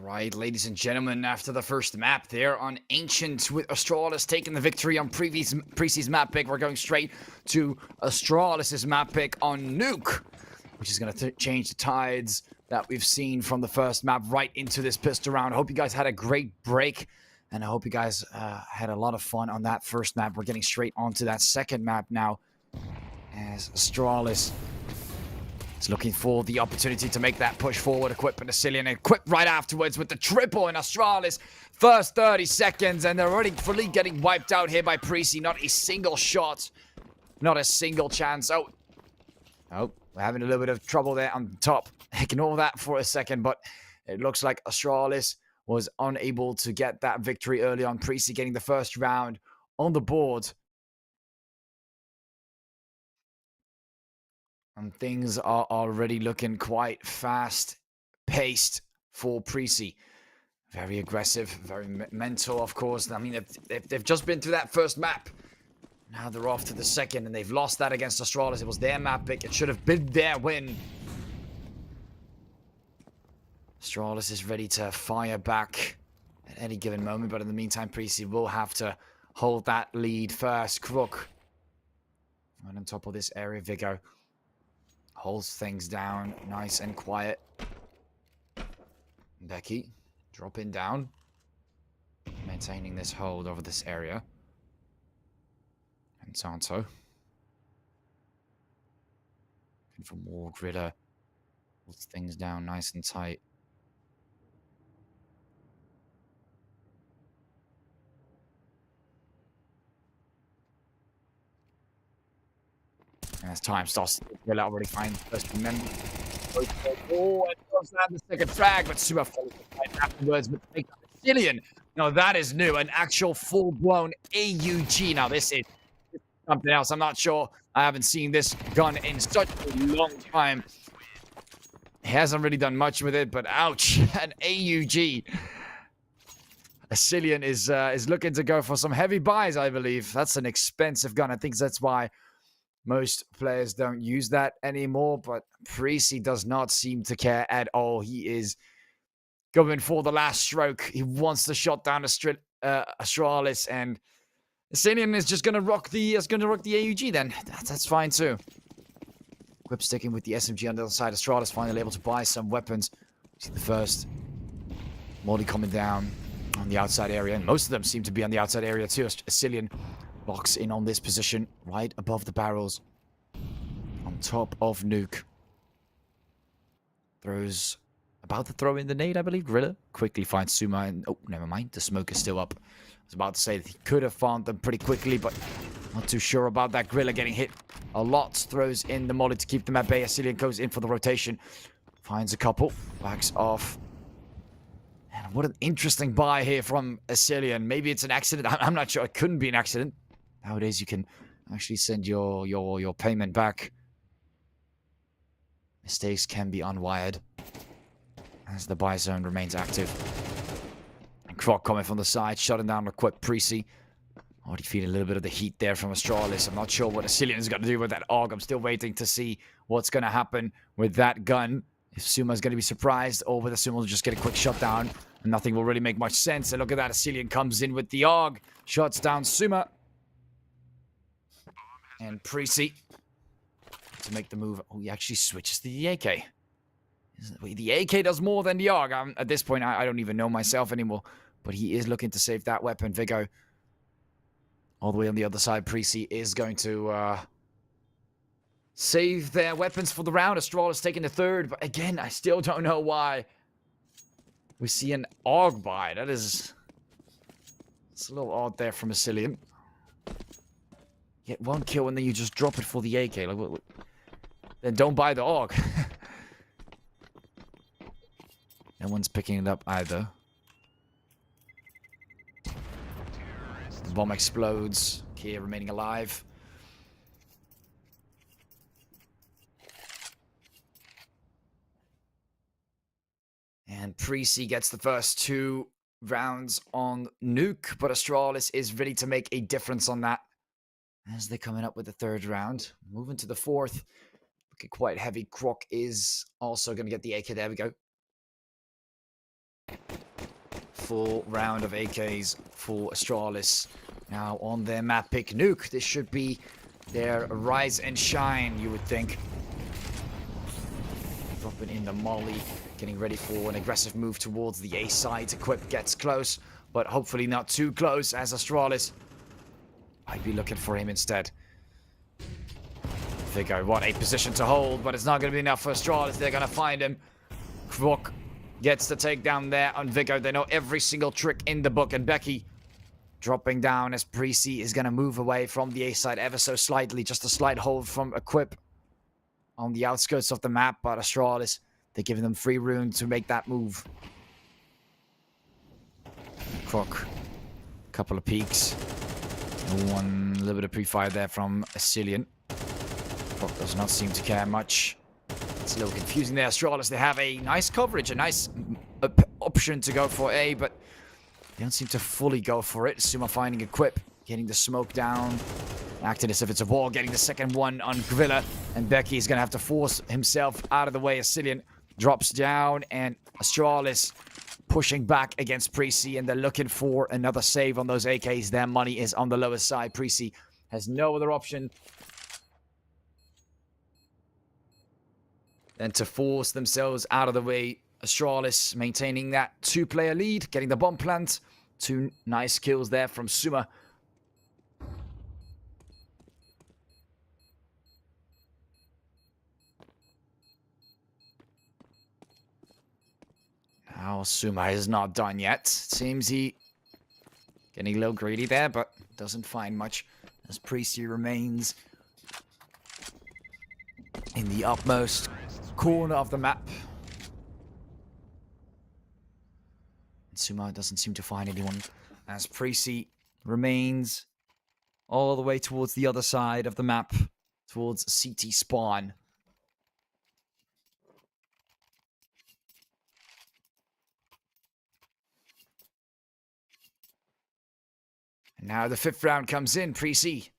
Right, ladies and gentlemen, after the first map there on Ancient with Astralis taking the victory on Preasy's map pick, we're going straight to Astralis' map pick on Nuke, which is going to change the tides that we've seen from the first map right into this pistol round. I hope you guys had a great break, and I hope you guys had a lot of fun on that first map. We're getting straight onto that second map now, as Astralis is looking for the opportunity to make that push forward. Equip and Asilian equip right afterwards with the triple in Astralis. First 30 seconds, and they're already fully getting wiped out here by Preasy. Not a single shot. Not a single chance. Oh, we're having a little bit of trouble there on top. Ignore that for a second, but it looks like Astralis was unable to get that victory early on. Preasy getting the first round on the board. And things are already looking quite fast-paced for Preasy. Very aggressive, very mental, of course. I mean, they've just been through that first map. Now they're off to the second, and they've lost that against Astralis. It was their map pick. It should have been their win. Astralis is ready to fire back at any given moment, but in the meantime, Preasy will have to hold that lead first. Crook right on top of this area. Vigo holds things down nice and quiet. Becky dropping down, maintaining this hold over this area. And Santo looking for more. Gritter holds things down nice and tight. And as time starts, we'll already find first member. Oh, and goes down the second frag, but Sumo follows right afterwards. But take Asilian. No, that is new. An actual full-blown AUG. Now, this is something else. I'm not sure. I haven't seen this gun in such a long time. He hasn't really done much with it, but ouch. An AUG. Asilian is looking to go for some heavy buys, I believe. That's an expensive gun. I think that's why most players don't use that anymore, but Preasy does not seem to care at all. He is going for the last stroke. He wants to shot down Astralis, and Asilian is just going to rock the AUG then. That's fine too. Quip sticking with the SMG on the other side. Astralis finally able to buy some weapons. See the first molly coming down on the outside area, and most of them seem to be on the outside area too. Asilian locks in on this position, right above the barrels, on top of Nuke. Throws, about to throw in the nade, I believe. Gritter quickly finds Suma, and oh, never mind, the smoke is still up. I was about to say that he could have found them pretty quickly, but not too sure about that. Griller getting hit a lot, throws in the molly to keep them at bay. Asilian goes in for the rotation, finds a couple, backs off. And what an interesting buy here from Asilian. Maybe it's an accident. I'm not sure. It couldn't be an accident. Nowadays, you can actually send your payment back. Mistakes can be unwired as the buy zone remains active. And Croc coming from the side, shutting down the quick Preasy. Already feeling a little bit of the heat there from Astralis. I'm not sure what Asilian is going to do with that AUG. I'm still waiting to see what's going to happen with that gun. If Suma's going to be surprised, or whether Suma will just get a quick shutdown, and nothing will really make much sense. And look at that, Asilian comes in with the AUG, shuts down Suma. And Preasy to make the move. Oh, he actually switches to the AK. The AK does more than the AUG. At this point, I don't even know myself anymore. But he is looking to save that weapon. Vigo, all the way on the other side. Preasy is going to save their weapons for the round. Astralis taking the third. But again, I still don't know why we see an AUG buy. That is... It's a little odd there from Asilian. Get one kill and then you just drop it for the AK. Like, what? Then don't buy the AUG. No one's picking it up either. The bomb explodes. Kia remaining alive. And Preasy gets the first 2 rounds on Nuke, but Astralis is ready to make a difference on that. As they're coming up with the 3rd round. Moving to the 4th. Looking quite heavy. Croc is also going to get the AK. There we go. full round of AKs for Astralis. Now on their map pick Nuke. This should be their rise and shine, you would think. Dropping in the molly, getting ready for an aggressive move towards the A side. Equip gets close, but hopefully not too close, as Astralis might be looking for him instead. Vigo, what a position to hold, but it's not going to be enough for Astralis. They're going to find him. Krok gets the takedown there on Vigo. They know every single trick in the book, and Becky dropping down as Preasy is going to move away from the A side ever so slightly. Just a slight hold from Equip on the outskirts of the map, but Astralis, they're giving them free room to make that move. Krok, couple of peeks. One little bit of pre-fire there from Asilian. Krok does not seem to care much. It's a little confusing there. Astralis, they have a nice coverage, a nice option to go for A, but they don't seem to fully go for it. Suma finding Equip, getting the smoke down, acting as if it's a wall, getting the second one on Grilla, and Becky is going to have to force himself out of the way. Asilian drops down, and Astralis pushing back against Preasy, and they're looking for another save on those AKs. Their money is on the lower side. Preasy has no other option than to force themselves out of the way. Astralis maintaining that two-player lead, getting the bomb plant. Two nice kills there from Suma. Now Suma is not done yet. Seems he getting a little greedy there, but doesn't find much as Preasy remains in the upmost corner of the map. Suma doesn't seem to find anyone as Preasy remains all the way towards the other side of the map, towards CT spawn. And now the fifth round comes in. Preasy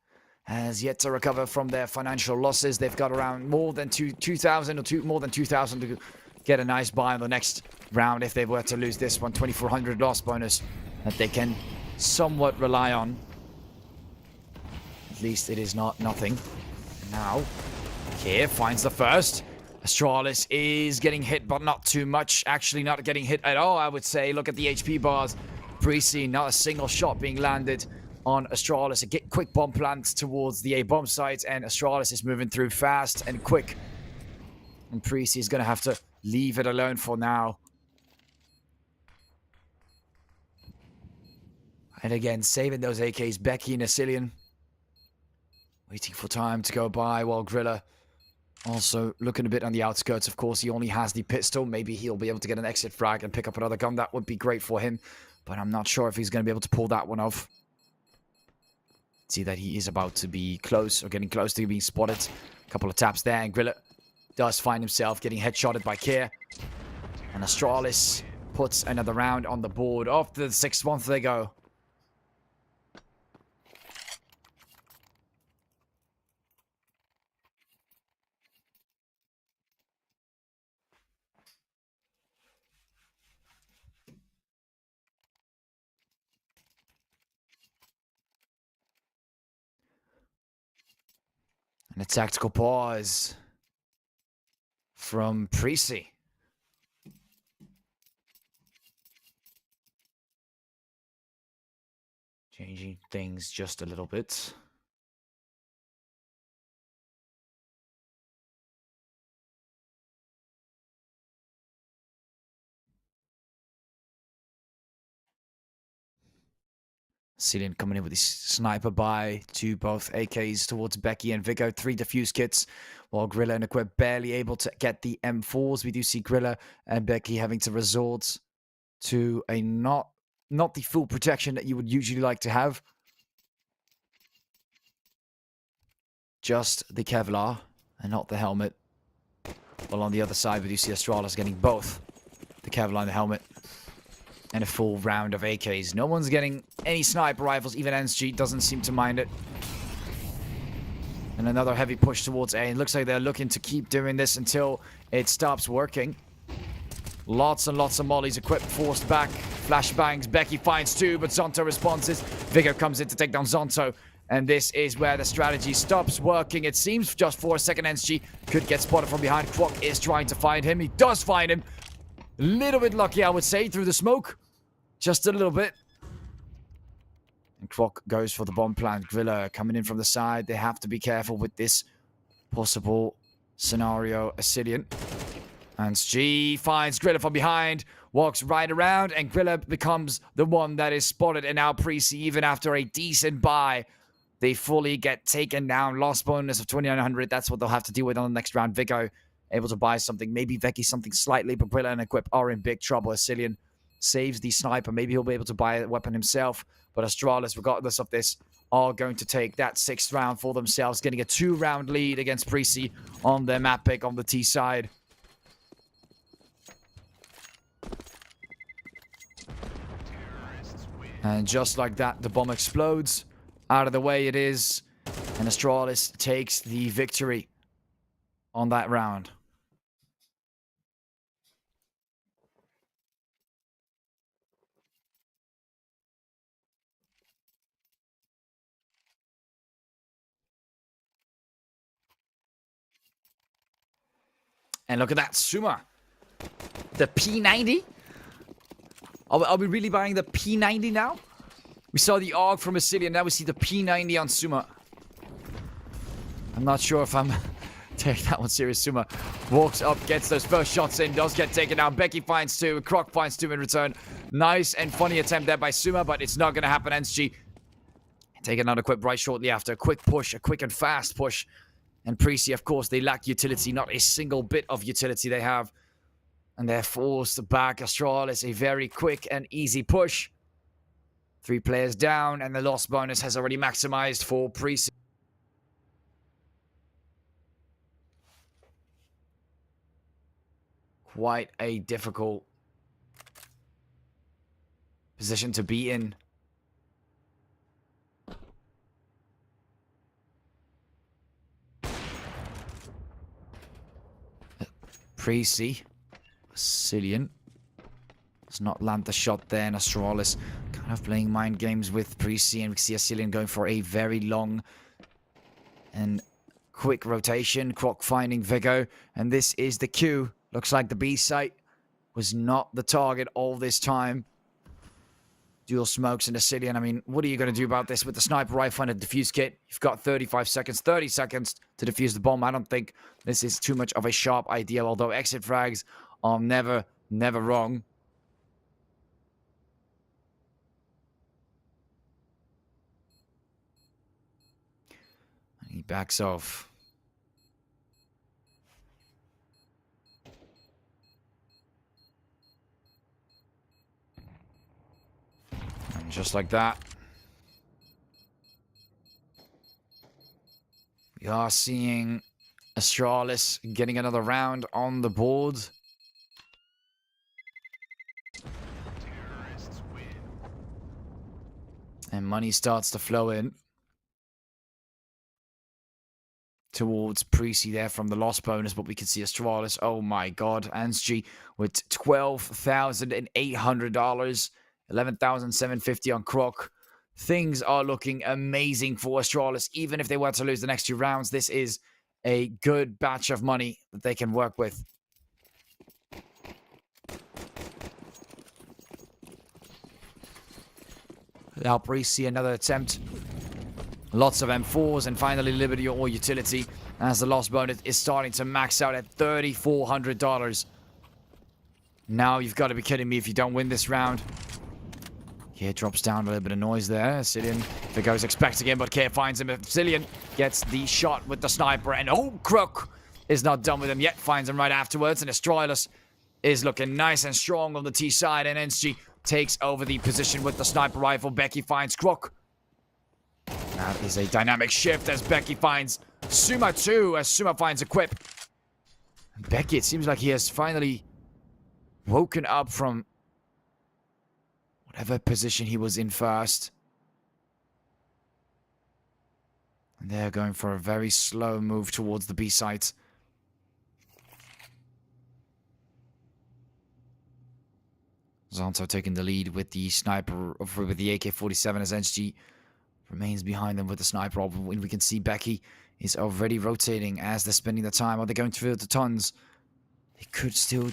has yet to recover from their financial losses. They've got around more than 2,000 or more than 2,000 to get a nice buy on the next round if they were to lose this one. 2,400 loss bonus that they can somewhat rely on. At least it is not nothing. Now, here finds the first. Astralis is getting hit, but not too much. Actually, not getting hit at all, I would say. Look at the HP bars. Preasy, not a single shot being landed on Astralis. A quick bomb plant towards the A bomb site, and Astralis is moving through fast and quick. And Preasy is going to have to leave it alone for now. And again, saving those AKs, Becky and Asilian. Waiting for time to go by while Grilla also looking a bit on the outskirts. Of course, he only has the pistol. Maybe he'll be able to get an exit frag and pick up another gun. That would be great for him. But I'm not sure if he's going to be able to pull that one off. See that he is about to be close, or getting close to being spotted. A couple of taps there, and Grilla does find himself getting headshotted by Kier. And Astralis puts another round on the board. Off to the 6th one they go. And a tactical pause from Preasy. Changing things just a little bit. Cillian coming in with his sniper buy to both AKs towards Becky and Vigo. 3 defuse kits, while Grilla and Equip barely able to get the M4s. We do see Grilla and Becky having to resort to a not the full protection that you would usually like to have. Just the Kevlar and not the helmet. While on the other side, we do see Astralis getting both the Kevlar and the helmet. And a full round of AKs. No one's getting any sniper rifles. Even NSG doesn't seem to mind it. And another heavy push towards A. It looks like they're looking to keep doing this until it stops working. Lots and lots of mollies. Equipped, forced back Flashbangs. Becky finds 2, but Zonto responses. Vigor comes in to take down Zonto. And this is where the strategy stops working. It seems just for a second. NSG could get spotted from behind. Croc is trying to find him. He does find him. A little bit lucky, I would say, through the smoke. Just a little bit. And Croc goes for the bomb plant. Griller coming in from the side. They have to be careful with this possible scenario. Asilian. And G finds Griller from behind. Walks right around. And Griller becomes the one that is spotted. And now Preasy, even after a decent buy, they fully get taken down. Lost bonus of 2,900. That's what they'll have to deal with on the next round. Vigo able to buy something. Maybe Veki something slightly. But Griller and Equip are in big trouble. Asilian saves the sniper. Maybe he'll be able to buy a weapon himself. But Astralis, regardless of this, are going to take that 6th round for themselves. Getting a 2-round lead against Preasy on their map pick on the T side. And just like that, the bomb explodes. Out of the way it is. And Astralis takes the victory on that round. And look at that, Suma. The P90? Are we really buying the P90 now? We saw the AUG from Asilian, now we see the P90 on Suma. I'm not sure if I'm taking that one serious. Suma walks up, gets those first shots in, does get taken down. Becky finds 2, Croc finds 2 in return. Nice and funny attempt there by Suma, but it's not going to happen. NSG take another Equip right shortly after. A quick push, a quick and fast push. And Preasy, of course, they lack utility. Not a single bit of utility they have. And they're forced back. Astralis, a very quick and easy push. 3 players down, and the loss bonus has already maximized for Preasy. Quite a difficult position to be in. Preasy. Asilian does not land the shot there, and Astralis kind of playing mind games with Preasy, and we see Asilian going for a very long and quick rotation. Croc finding Vigo, and this is the Q. Looks like the B site was not the target all this time. Dual smokes and Asilian. I mean, what are you going to do about this with the sniper rifle and a defuse kit? You've got 35 seconds, 30 seconds to defuse the bomb. I don't think this is too much of a sharp idea, although exit frags are never wrong. And he backs off. And just like that, we are seeing Astralis getting another round on the board. And money starts to flow in towards Preasy there from the loss bonus, but we can see Astralis. Oh my god, Ansg with $12,800, $11,750 on Croc. Things are looking amazing for Astralis. Even if they were to lose the next 2 rounds, this is a good batch of money that they can work with. Now Preasy, another attempt. Lots of M4s, and finally Liberty or Utility, as the loss bonus is starting to max out at $3,400. Now you've got to be kidding me if you don't win this round. Here drops down a little bit of noise there. Asilian, Vigo's expecting him, but Care finds him. Asilian gets the shot with the sniper, and oh, Croc is not done with him yet. Finds him right afterwards, and Astralis is looking nice and strong on the T side, and NSG takes over the position with the sniper rifle. Becky finds Croc. That is a dynamic shift as Becky finds Suma too, as Suma finds Equip. And Becky, it seems like he has finally woken up from whatever position he was in first. And they're going for a very slow move towards the B site. Zonto taking the lead with the sniper, with the AK-47 as NG remains behind them with the sniper. We can see Becky is already rotating as they're spending the time. Are they going through the tons? They could still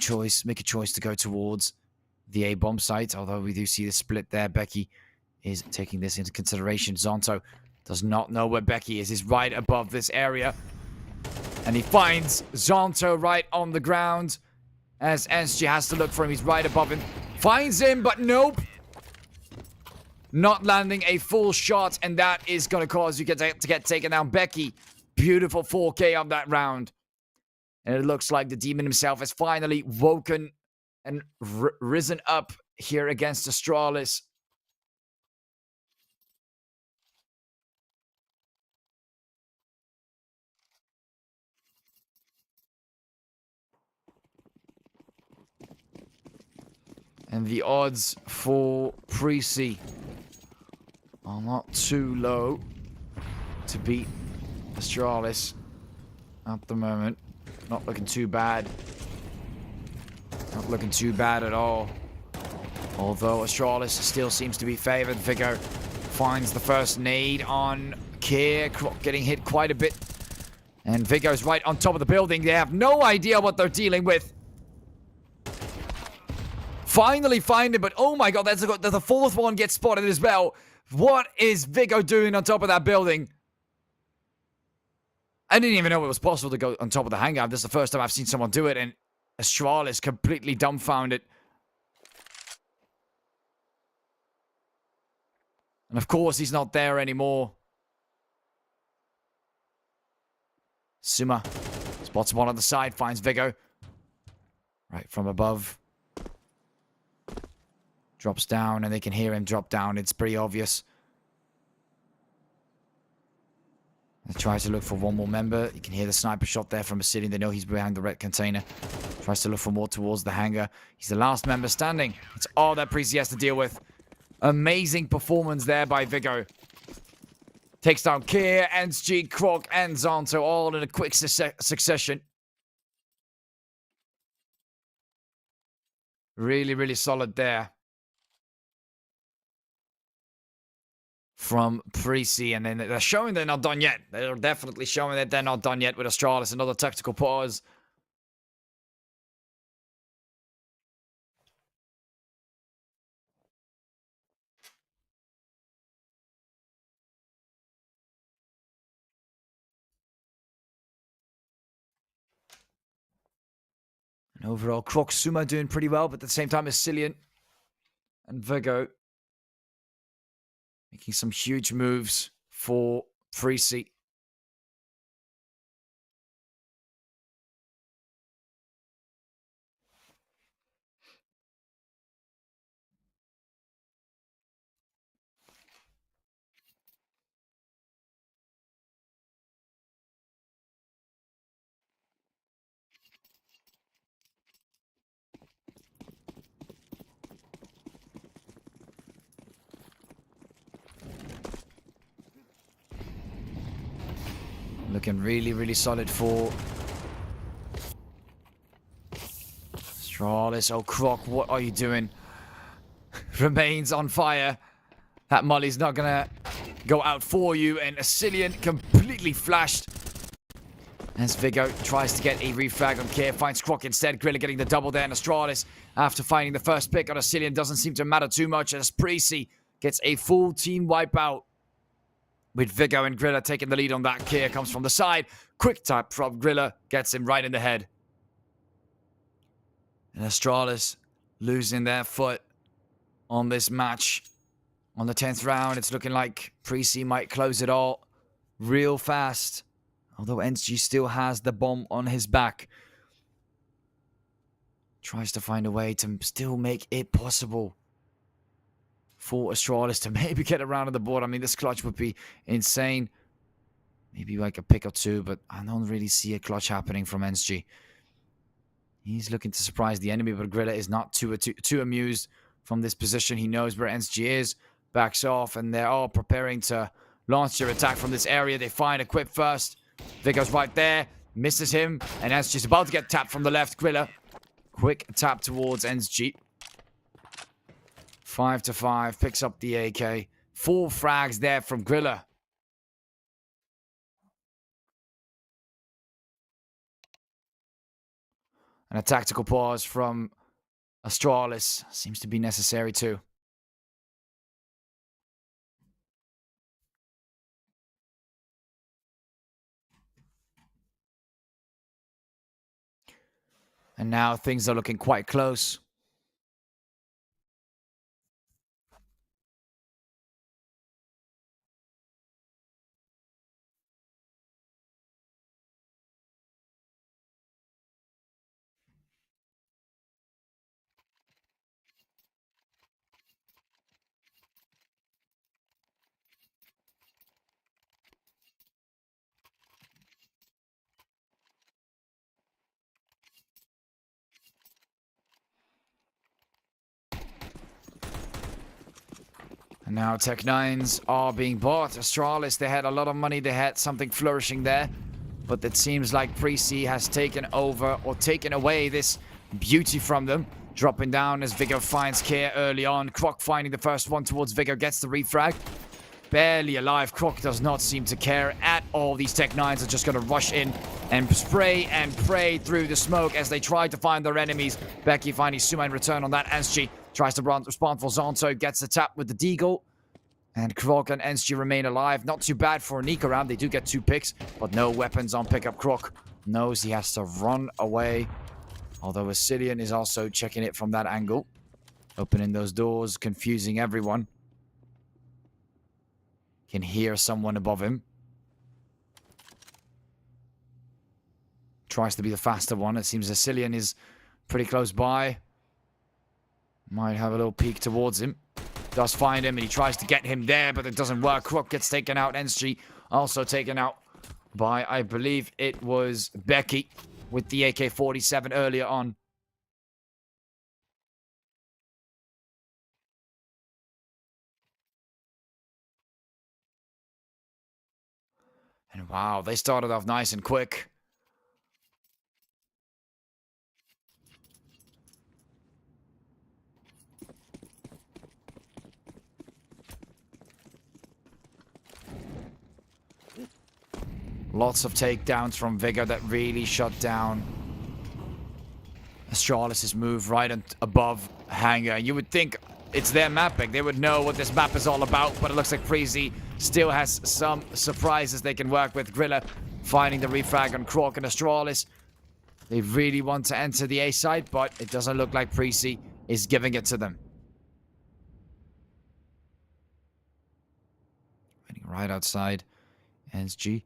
make a choice to go towards the A-bomb site, although we do see the split there. Becky is taking this into consideration. Zonto does not know where Becky is. He's right above this area. And he finds Zonto right on the ground as NG has to look for him. He's right above him. Finds him, but nope. Not landing a full shot, and that is going to cause you to get taken down. Becky, beautiful 4K on that round. And it looks like the demon himself has finally woken and risen up here against Astralis. And the odds for Preasy are not too low to beat Astralis at the moment. Not looking too bad. Not looking too bad at all. Although Astralis still seems to be favored. Viggo finds the first nade on Kier, getting hit quite a bit. And Viggo's right on top of the building. They have no idea what they're dealing with. Finally find it, but oh my god, the fourth one gets spotted as well. What is Viggo doing on top of that building? I didn't even know it was possible to go on top of the hangar. This is the first time I've seen someone do it, and Astralis is completely dumbfounded. And of course, he's not there anymore. Suma spots one on the side, finds Viggo. Right from above. Drops down, and they can hear him drop down. It's pretty obvious. They tries to look for one more member. You can hear the sniper shot there from a city. They know he's behind the red container. Tries to look for more towards the hangar. He's the last member standing. It's all that Preasy has to deal with. Amazing performance there by Viggo. Takes down Kier, NG, Croc, and Zonto all in a quick succession. Really, really solid there from Preasy, and then they're showing they're not done yet. They're definitely showing that they're not done yet with Astralis. Another tactical pause. And overall, Croc, Suma doing pretty well, but at the same time, as Cillian and Viggo making some huge moves for Preasy. Looking really, really solid for Astralis. Oh, Croc, what are you doing? Remains on fire. That molly's not gonna go out for you. And Cillian completely flashed. As Viggo tries to get a refrag on Kier, finds Croc instead. Grilla getting the double there. And Astralis, after finding the first pick on Cillian, doesn't seem to matter too much as Preasy gets a full team wipeout. With Viggo and Grilla taking the lead on that. Kier comes from the side. Quick tap from Grilla. Gets him right in the head. And Astralis losing their foot on this match. On the 10th round, it's looking like Preasy might close it all real fast. Although NG still has the bomb on his back. Tries to find a way to still make it possible for Astralis to maybe get around on the board. I mean, this clutch would be insane. Maybe like a pick or two, but I don't really see a clutch happening from NG. He's looking to surprise the enemy, but Grilla is not too amused from this position. He knows where NG is, backs off, and they're all preparing to launch their attack from this area. They find Equip first. Viggo's right there, misses him, and NG's about to get tapped from the left. Grilla, quick tap towards NG. 5-5, picks up the AK. 4 frags there from Griller. And a tactical pause from Astralis seems to be necessary too. And now things are looking quite close. And now Tech9s are being bought. Astralis, they had a lot of money. They had something flourishing there. But it seems like Preasy has taken over or taken away this beauty from them. Dropping down as Vigor finds Care early on. Croc finding the first one towards Vigor. Gets the refrag. Barely alive. Croc does not seem to care at all. These Tech9s are just going to rush in and spray and pray through the smoke as they try to find their enemies. Becky finding Suma in return on that. Enschi tries to respond for Zonto. Gets the tap with the deagle. And Croc and Enschi remain alive. Not too bad for a Nick around. They do get 2 picks, but no weapons on pickup. Croc knows he has to run away. Although Vasilian is also checking it from that angle. Opening those doors, confusing everyone. Can hear someone above him. Tries to be the faster one. It seems Vasilian is pretty close by. Might have a little peek towards him. Does find him, and he tries to get him there, but it doesn't work. Crook gets taken out. Enschi also taken out by, I believe it was Becky with the AK-47 earlier on. And wow, they started off nice and quick. Lots of takedowns from Vigor that really shut down Astralis' move right above Hangar. You would think it's their map pick. They would know what this map is all about, but it looks like Preasy still has some surprises they can work with. Griller finding the refrag on Croc and Astralis. They really want to enter the A side, but it doesn't look like Preasy is giving it to them. Right outside. NSG.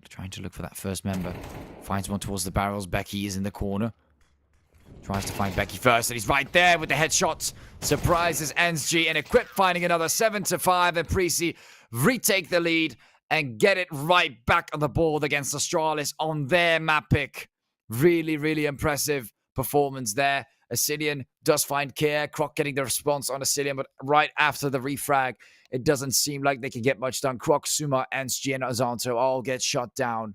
Trying to look for that first member. Finds one towards the barrels. Becky is in the corner. Tries to find Becky first, and he's right there with the headshots. Surprises NSG, and Equip finding another 7-5, and Preasy retake the lead and get it right back on the board against Astralis on their map pick. Really, really impressive performance there. Asilian does find Care. Croc getting the response on Asilian, but right after the refrag, it doesn't seem like they can get much done. Croc, Suma, NSG, and Azanto all get shot down.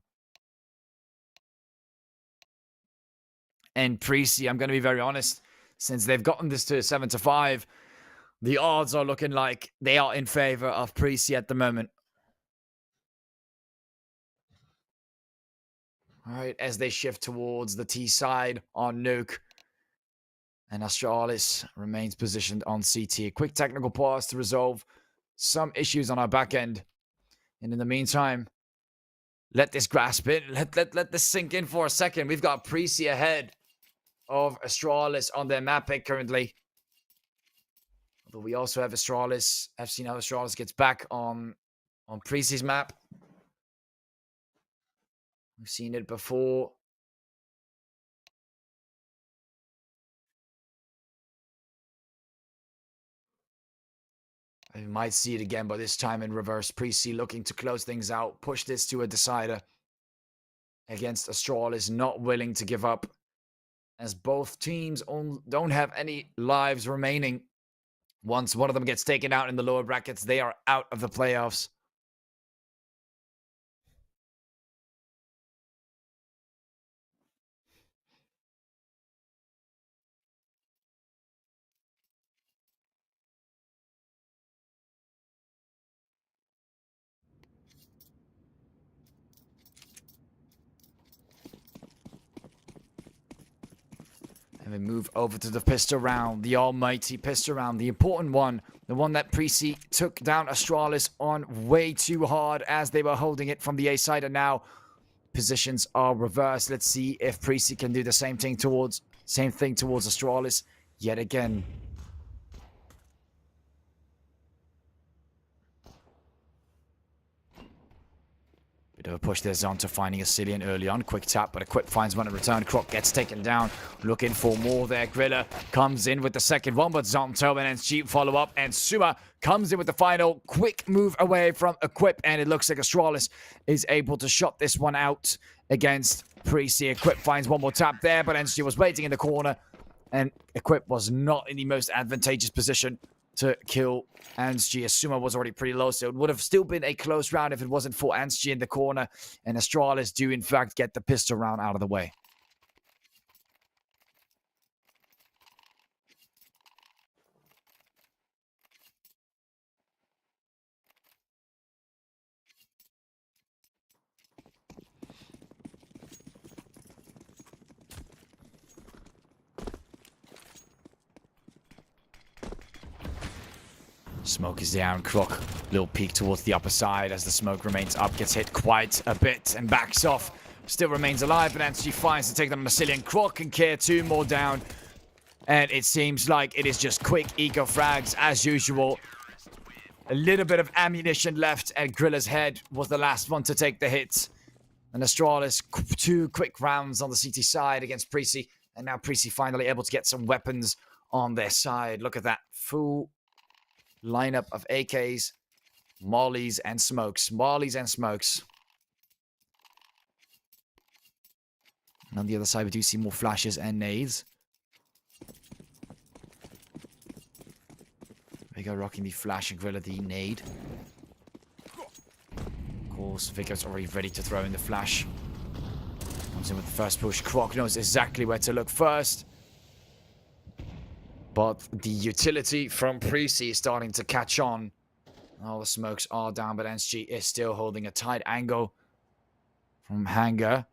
And Preasy, I'm going to be very honest, since they've gotten this to 7-5, the odds are looking like they are in favor of Preasy at the moment. All right, as they shift towards the T side on Nuke. And Astralis remains positioned on CT. A quick technical pause to resolve some issues on our back end. And in the meantime, let this grasp it. Let this sink in for a second. We've got Preasy ahead of Astralis on their map pick currently. Although we also have Astralis. I've seen how Astralis gets back on Preasy's map. We've seen it before. We might see it again, but this time in reverse. Preasy looking to close things out. Push this to a decider against Astralis. Not willing to give up, as both teams don't have any lives remaining. Once one of them gets taken out in the lower brackets, they are out of the playoffs. we move over to the pistol round, the almighty pistol round, the important one. The one that Preasy took down Astralis on way too hard as they were holding it from the A side. And now positions are reversed. Let's see if Preasy can do the same thing towards Astralis yet again. Bit of a push there, Zonto finding a Cillian early on. Quick tap, but Equip finds one in return. Croc gets taken down. Looking for more there. Grilla comes in with the second one, but Zonto and NSG follow up. And Suma comes in with the final quick move away from Equip. And it looks like Astralis is able to shut this one out against Preasy. Equip finds one more tap there, but NSG was waiting in the corner. And Equip was not in the most advantageous position to kill Ansji. Suma was already pretty low, so it would have still been a close round if it wasn't for Ansji in the corner. And Astralis do, in fact, get the pistol round out of the way. Smoke is down. Croc, little peek towards the upper side as the smoke remains up. Gets hit quite a bit and backs off. Still remains alive, but Ansji finds to take them on a Cillian. Croc and Care 2 more down. And it seems like it is just quick eco frags as usual. A little bit of ammunition left, and Grilla's head was the last one to take the hit. And Astralis, 2 quick rounds on the CT side against Preasy. And now Preasy finally able to get some weapons on their side. Look at that. Full lineup of AKs, mollies, and smokes. Mollies and smokes. And on the other side, we do see more flashes and nades. Viggo rocking the flash and Grilla the nade. Of course, Viggo's already ready to throw in the flash. Comes in with the first push. Croc knows exactly where to look first. But the utility from Preasy is starting to catch on. All the smokes are down, but NSG is still holding a tight angle from Hangar.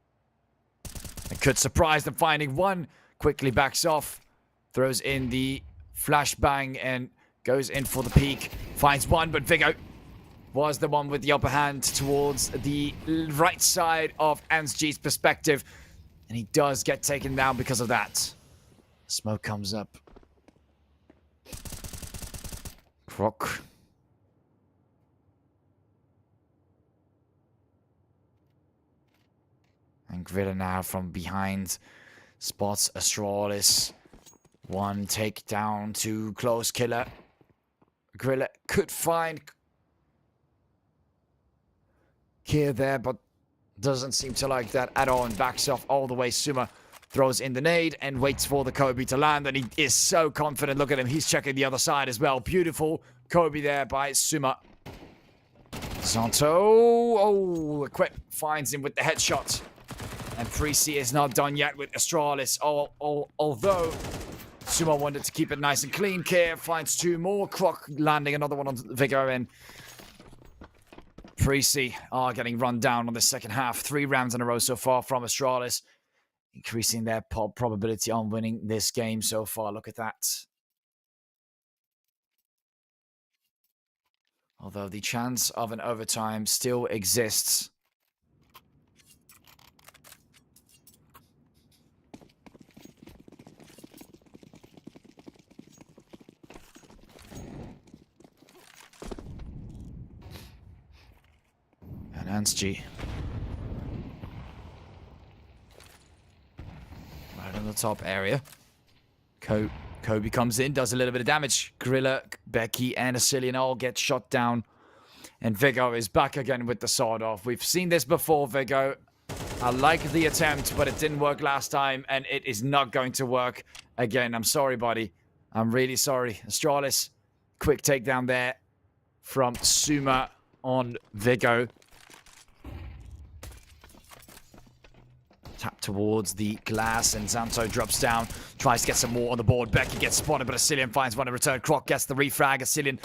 It could surprise them finding one. Quickly backs off. Throws in the flashbang and goes in for the peek. Finds one, but Viggo was the one with the upper hand towards the right side of NSG's perspective. And he does get taken down because of that. Smoke comes up. Croc. And Grilla now from behind spots Astralis. One takedown, 2 close killer. Grilla could find Kier there, but doesn't seem to like that at all and backs off all the way. Suma throws in the nade and waits for the Kobe to land, and he is so confident. Look at him. He's checking the other side as well. Beautiful Kobe there by Suma. Zonto. Oh, Equip finds him with the headshot. And Preasy is not done yet with Astralis. Although Suma wanted to keep it nice and clean. Care finds 2 more. Croc landing another one on Viggo, and Preasy are getting run down on the second half. 3 rounds in a row so far from Astralis. Increasing their probability on winning this game so far. Look at that. Although the chance of an overtime still exists. And Ansji. Right on the top area. Kobe comes in, does a little bit of damage. Grilla, Becky, and Cillian all get shot down. And Viggo is back again with the sword off. We've seen this before, Viggo. I like the attempt, but it didn't work last time, and it is not going to work again. I'm sorry, buddy. I'm really sorry. Astralis, quick takedown there from Suma on Viggo. Tap towards the glass, and Zanto drops down. Tries to get some more on the board. Becky gets spotted, but Cillian finds one in return. Croc gets the refrag. Cillian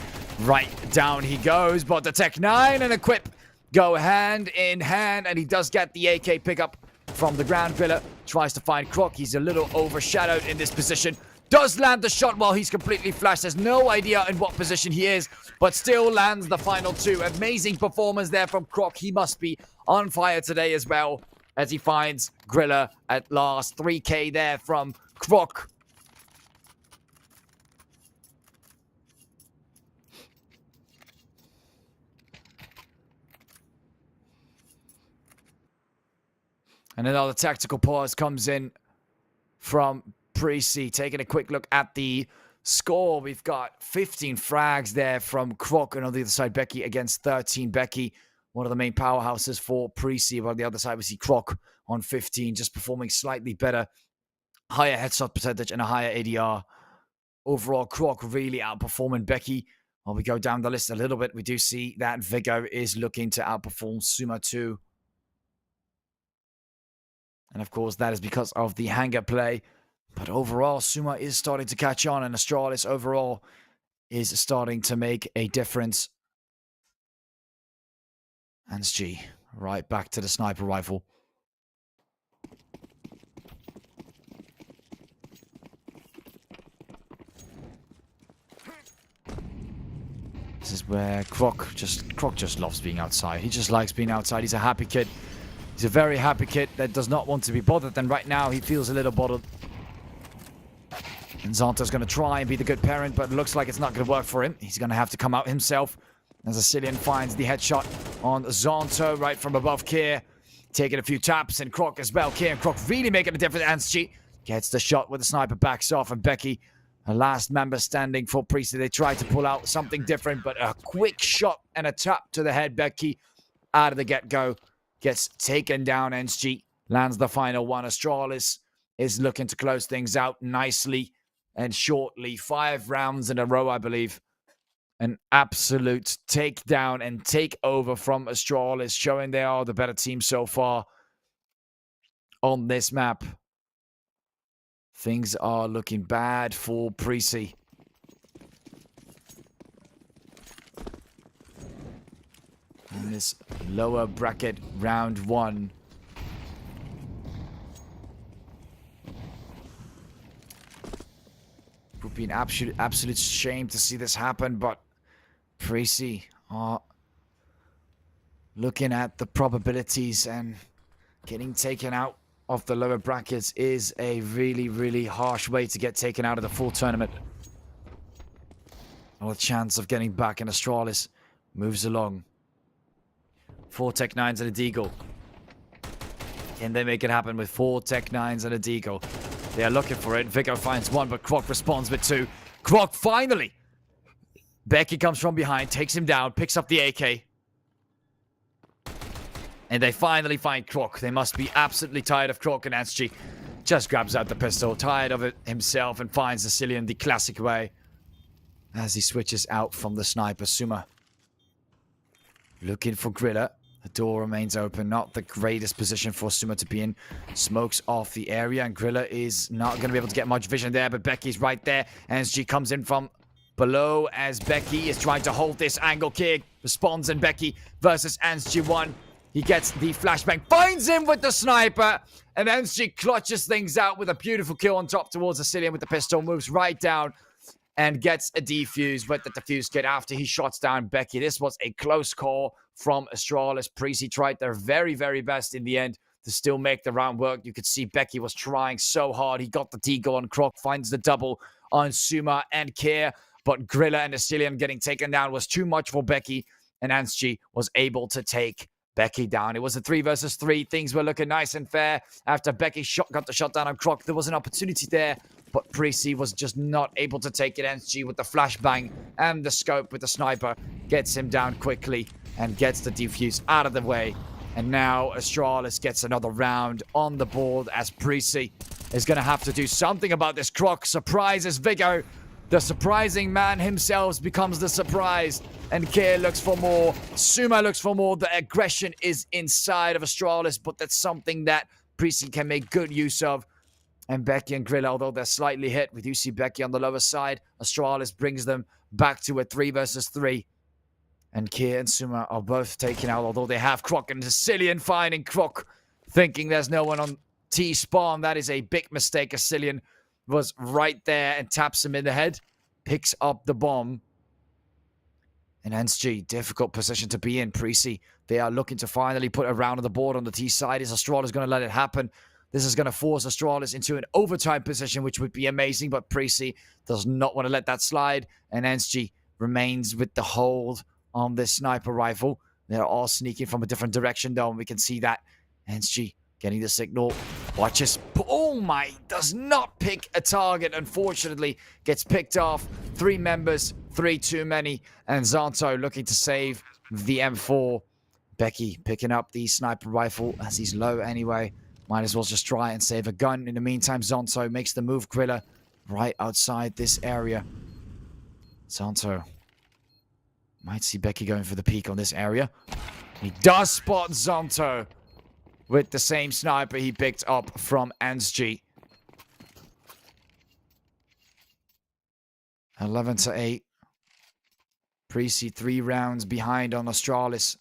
right down he goes, but the Tech 9 and Equip go hand in hand, and he does get the AK pickup from the ground. Grilla Tries to find Croc. He's a little overshadowed in this position. Does land the shot while he's completely flashed. There's no idea in what position he is, but still lands the final two. Amazing performance there from Croc. He must be on fire today as well, as he finds Griller at last. 3K there from Croc. And another tactical pause comes in from Preasy. Taking a quick look at the score. We've got 15 frags there from Croc. And on the other side, Becky against 13. Becky, one of the main powerhouses for Preasy. While on the other side, we see Croc on 15, just performing slightly better. Higher headshot percentage and a higher ADR. Overall, Croc really outperforming Becky. While we go down the list a little bit, we do see that Viggo is looking to outperform Suma too. And of course, that is because of the hanger play. But overall, Suma is starting to catch on, and Astralis overall is starting to make a difference. And G, right back to the sniper rifle. This is where Croc just loves being outside. He just likes being outside. He's a happy kid. He's a very happy kid that does not want to be bothered. And right now, he feels a little bothered. And Zonto's going to try and be the good parent, but it looks like it's not going to work for him. He's going to have to come out himself. As Asilian finds the headshot on Zonto right from above Kier. Taking a few taps, and Croc as well. Kier and Croc really making a difference. Anschi gets the shot with the sniper, backs off, and Becky, the last member standing for Preasy. They try to pull out something different, but a quick shot and a tap to the head. Becky, out of the get-go, gets taken down. NSG lands the final one. Astralis is looking to close things out nicely and shortly. 5 rounds in a row, I believe. An absolute takedown and takeover from Astralis, showing they are the better team so far on this map. Things are looking bad for Preasy. In this lower bracket, round 1. It would be an absolute shame to see this happen, but Preasy are looking at the probabilities, and getting taken out of the lower brackets is a really, really harsh way to get taken out of the full tournament. No chance of getting back, and Astralis moves along. 4 Tech 9s and a Deagle. Can they make it happen with 4 Tech 9s and a Deagle? They are looking for it. Viggo finds one, but Croc responds with 2. Croc finally! Becky comes from behind, takes him down, picks up the AK. And they finally find Croc. They must be absolutely tired of Croc, and Anschi just grabs out the pistol, tired of it himself, and finds the Cillian the classic way as he switches out from the sniper. Suma looking for Griller. The door remains open. Not the greatest position for Suma to be in. Smokes off the area, and Griller is not going to be able to get much vision there, but Becky's right there. Anschi comes in from below as Becky is trying to hold this angle. Kick responds, and Becky versus Anschi 1. He gets the flashbang, finds him with the sniper, and Anschi clutches things out with a beautiful kill on top towards Asilian with the pistol, moves right down and gets a defuse with the defuse kit after he shots down Becky. This was a close call from Astralis. Preasy tried their very, very best in the end to still make the round work. You could see Becky was trying so hard. He got the deagle on Croc, finds the double on Suma and Kier, but Griller and Asilian getting taken down was too much for Becky, and Anschi was able to take Becky down. It was a 3 versus 3. Things were looking nice and fair after Becky got the shot down on Croc. There was an opportunity there, but Preasy was just not able to take it. NSG with the flashbang and the scope with the sniper gets him down quickly and gets the defuse out of the way. And now Astralis gets another round on the board as Preasy is going to have to do something about this. Croc surprises Viggo. The surprising man himself becomes the surprise. And Kier looks for more. Suma looks for more. The aggression is inside of Astralis, but that's something that Preasy can make good use of. And Becky and Griller, although they're slightly hit, we do see Becky on the lower side. Astralis brings them back to a 3 versus 3. And Kier and Suma are both taken out, although they have Croc and Sicilian finding Croc, thinking there's no one on T-spawn. That is a big mistake. Asilian was right there and taps him in the head. Picks up the bomb. And NSG, difficult position to be in. Preasy, they are looking to finally put a round on the board on the T side. Is Astralis going to let it happen? This is going to force Astralis into an overtime position, which would be amazing, but Preasy does not want to let that slide. And NSG remains with the hold on this sniper rifle. They're all sneaking from a different direction, though, and we can see that. NSG getting the signal. Watches. Oh my, does not pick a target, unfortunately. Gets picked off. 3 members, 3 too many. And Zonto looking to save the M4. Becky picking up the sniper rifle as he's low anyway. Might as well just try and save a gun. In the meantime, Zonto makes the move. Grilla right outside this area. Zonto might see Becky going for the peek on this area. He does spot Zonto with the same sniper he picked up from NSG. 11-8. Preasy 3 rounds behind on Astralis.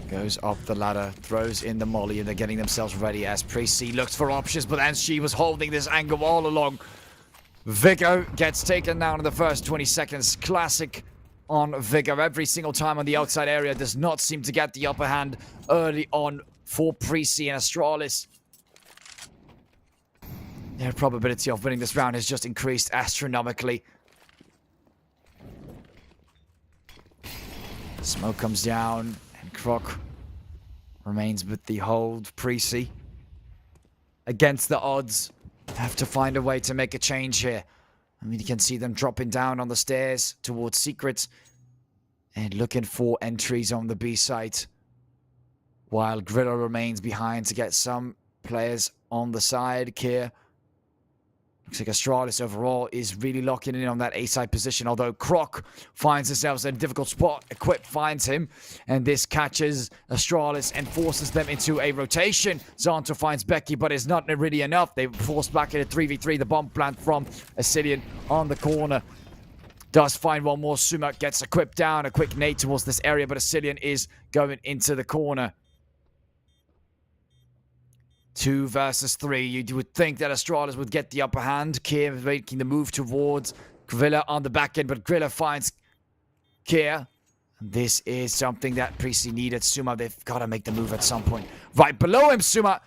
Goes up the ladder, throws in the molly, and they're getting themselves ready as Preasy looks for options, but then she was holding this angle all along. Viggo gets taken down in the first 20 seconds. Classic on Viggo. Every single time on the outside area does not seem to get the upper hand early on for Preasy and Astralis. Their probability of winning this round has just increased astronomically. Smoke comes down. Croc remains with the hold. Preasy, against the odds, have to find a way to make a change here. I mean, you can see them dropping down on the stairs towards secrets and looking for entries on the B site, while Grilla remains behind to get some players on the side. Kier, looks like Astralis overall is really locking in on that A-side position, although Croc finds himself in a difficult spot. Equip finds him, and this catches Astralis and forces them into a rotation. Zonto finds Becky, but it's not really enough. They forced back in a 3v3. The bomb plant from Asilian on the corner. Does find one more. Suma gets equipped down. A quick nade towards this area, but Asilian is going into the corner. 2 versus 3. You would think that Astralis would get the upper hand. Kier making the move towards Grilla on the back end, but Grilla finds Kier. This is something that Preasy needed. Suma, they've got to make the move at some point. Right below him, Suma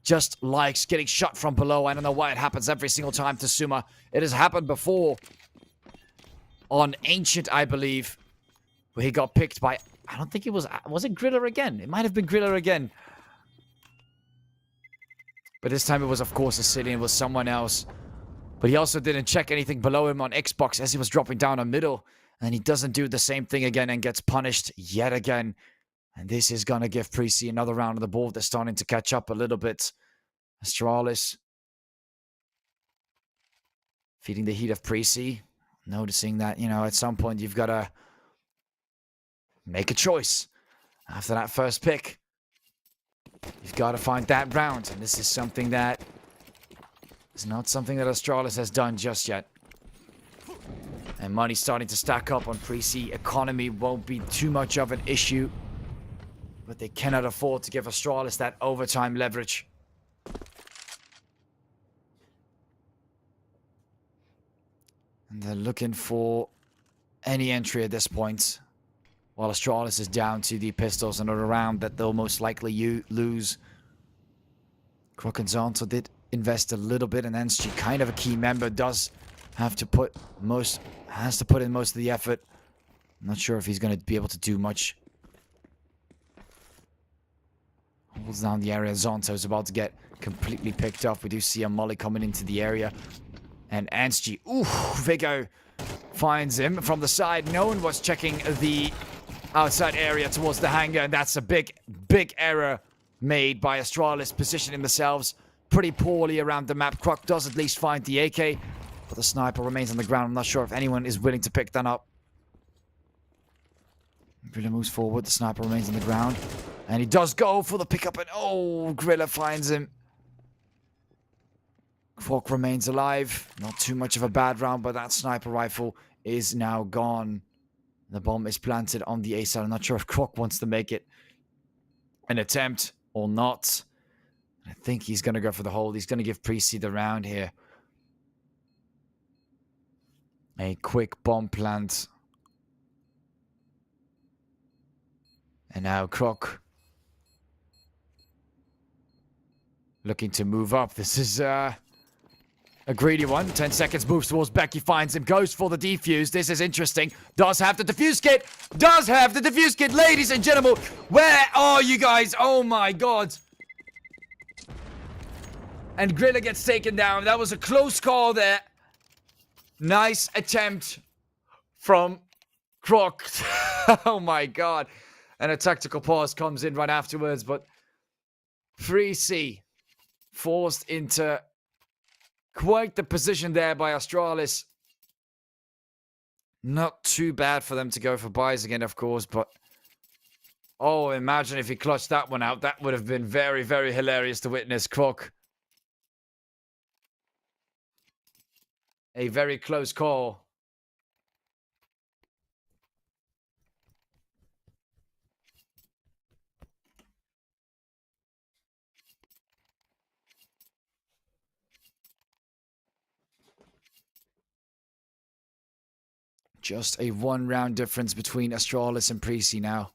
just likes getting shot from below. I don't know why it happens every single time to Suma. It has happened before on Ancient, I believe, where he got picked by... I don't think it was it Grilla again? It might have been Grilla again. But this time it was, of course, Asilian. It was someone else. But he also didn't check anything below him on Xbox as he was dropping down on middle. And he doesn't do the same thing again and gets punished yet again. And this is going to give Preasy another round of the ball. They're starting to catch up a little bit. Astralis feeding the heat of Preasy. Noticing that, you know, at some point you've got to make a choice. After that first pick, you've got to find that round. And this is something that is not something that Astralis has done just yet. And money's starting to stack up on Preasy. Economy won't be too much of an issue. But they cannot afford to give Astralis that overtime leverage. And they're looking for any entry at this point. While Astralis is down to the pistols and a round that they'll most likely lose. Croc and Zonto did invest a little bit, and NSG, kind of a key member, does have to put in most of the effort. I'm not sure if he's going to be able to do much. Holds down the area. Zonto is about to get completely picked off. We do see a molly coming into the area. And NSG, ooh, Viggo finds him from the side. No one was checking the outside area towards the hangar, and that's a big error made by Astralis, positioning themselves pretty poorly around the map. Croc does at least find the AK, but the sniper remains on the ground. I'm not sure if anyone is willing to pick that up. Grilla moves forward. The sniper remains on the ground. And he does go for the pickup, and oh, Grilla finds him. Kwok remains alive. Not too much of a bad round, but that sniper rifle is now gone. The bomb is planted on the A side. I'm not sure if Kwok wants to make it an attempt or not. I think he's going to go for the hold. He's going to give Preasy the round here. A quick bomb plant. And now Kwok looking to move up. This is a greedy one. 10 seconds, moves towards Becky, finds him, goes for the defuse. This is interesting. Does have the defuse kit. Does have the defuse kit. Ladies and gentlemen, where are you guys? Oh my god. And Grilla gets taken down. That was a close call there. Nice attempt from Kwok. Oh my god. And a tactical pause comes in right afterwards, but Preasy forced into quite the position there by Astralis. Not too bad for them to go for buys again, of course, but oh, imagine if he clutched that one out. That would have been very, very hilarious to witness. Kwok. A very close call. Just a one-round difference between Astralis and Preasy now.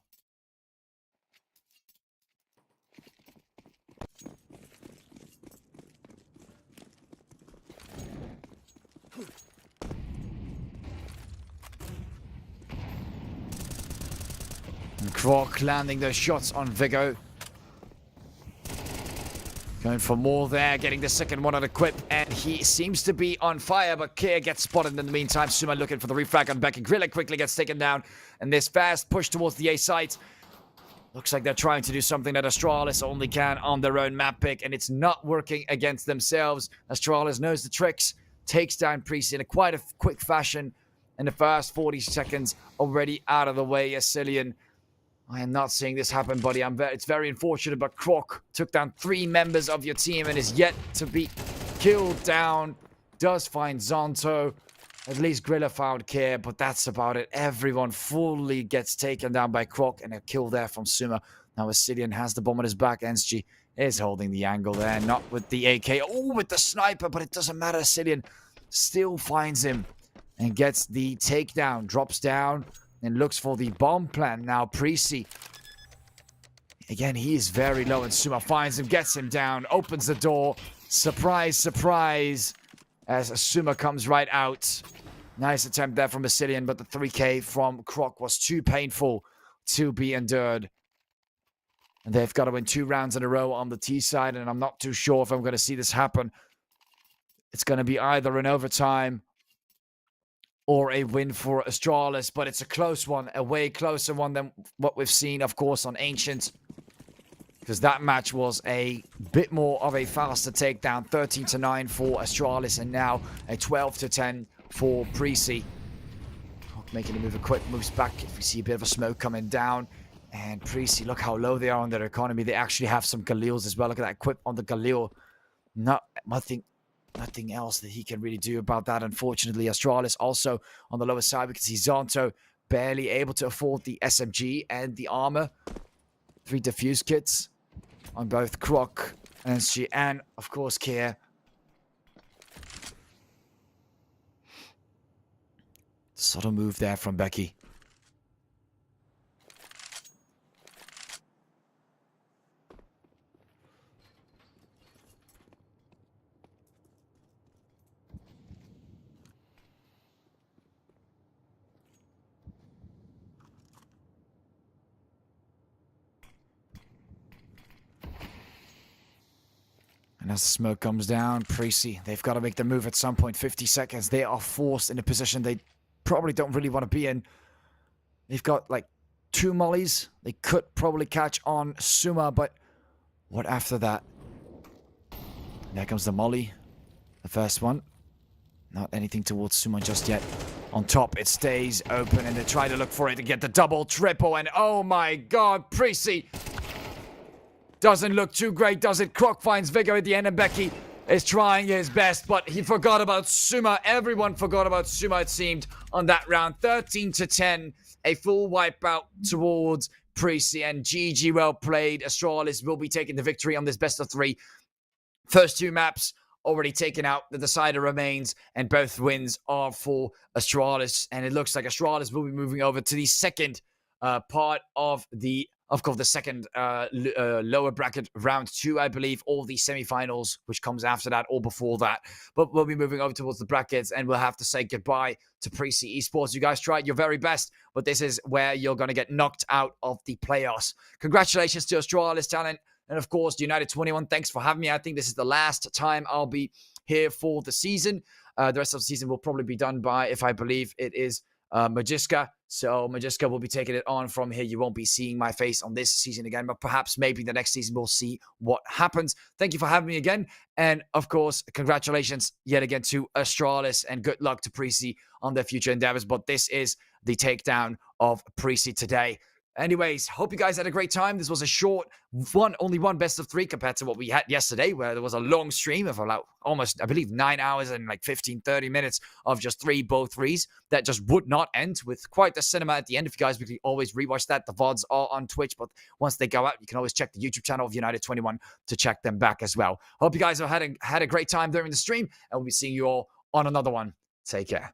And Kwok landing those shots on Viggo. Going for more there, getting the second one on equip, and he seems to be on fire, but Kier gets spotted in the meantime. Suma looking for the refrag on Becky. Grilla quickly gets taken down, and this fast push towards the A site. Looks like they're trying to do something that Astralis only can on their own map pick, and it's not working against themselves. Astralis knows the tricks, takes down Preasy in quite a quick fashion, in the first 40 seconds already out of the way. Cillian, I am not seeing this happen, buddy. It's very unfortunate, but Kwok took down 3 members of your team and is yet to be killed down. Does find Zonto. At least Grilla found Care, but that's about it. Everyone fully gets taken down by Kwok, and a kill there from Suma. Now Cillian has the bomb on his back. Ensji is holding the angle there, not with the AK. Oh, with the sniper, but it doesn't matter. Cillian still finds him and gets the takedown. Drops down and looks for the bomb plant. Now Preasy. Again, he is very low, and Suma finds him, gets him down, opens the door. Surprise, surprise, as Suma comes right out. Nice attempt there from Cillian, but the 3K from Kwok was too painful to be endured. And they've got to win 2 rounds in a row on the T side, and I'm not too sure if I'm going to see this happen. It's going to be either an overtime or a win for Astralis, but it's a close one, a way closer one than what we've seen, of course, on Ancient. Because that match was a bit more of a faster takedown. 13-9 for Astralis, and now a 12-10 for Preasy. Making a move, a quick moves back. If we see a bit of a smoke coming down. And Preasy, look how low they are on their economy. They actually have some Galils as well. Look at that equip on the Galil. Nothing else that he can really do about that, unfortunately. Astralis also on the lower side. We can see Zonto barely able to afford the SMG and the armor. 3 defuse kits on both Kwok and of course, Kier. Subtle move there from Becky. And as the smoke comes down, Preasy, they've got to make the move at some point. 50 seconds. They are forced in a position they probably don't really want to be in. They've got like 2 mollies. They could probably catch on Suma, but what after that? There comes the molly. The first one. Not anything towards Suma just yet. On top, it stays open, and they try to look for it to get the double, triple, and oh my god, Preasy Doesn't look too great, does it? Croc finds Vigor at the end, and Becky is trying his best, but he forgot about Suma. Everyone forgot about Suma, it seemed, on that round. 13-10, a full wipeout towards Preasy, and GG, well played. Astralis will be taking the victory on this best of 3. First 2 maps already taken out. The decider remains, and both wins are for Astralis. And it looks like Astralis will be moving over to the second part of the second lower bracket, round 2, I believe, or the semifinals, which comes after that or before that. But we'll be moving over towards the brackets, and we'll have to say goodbye to Preasy Esports. You guys tried your very best, but this is where you're going to get knocked out of the playoffs. Congratulations to Astralis Talent. And of course, United21, thanks for having me. I think this is the last time I'll be here for the season. The rest of the season will probably be done by, if I believe it is, Magiska. So Magiska will be taking it on from here. You won't be seeing my face on this season again, but perhaps maybe the next season we'll see what happens. Thank you for having me again. And of course, congratulations yet again to Astralis, and good luck to Preasy on their future endeavors. But this is the takedown of Preasy today. Anyways, hope you guys had a great time. This was a short only one best of 3 compared to what we had yesterday, where there was a long stream of like almost, I believe, 9 hours and like 30 minutes of just 3 BO3s that just would not end, with quite the cinema at the end. If you guys can always rewatch that, the VODs are on Twitch, but once they go out, you can always check the YouTube channel of United21 to check them back as well. Hope you guys have had a great time during the stream, and we'll be seeing you all on another one. Take care.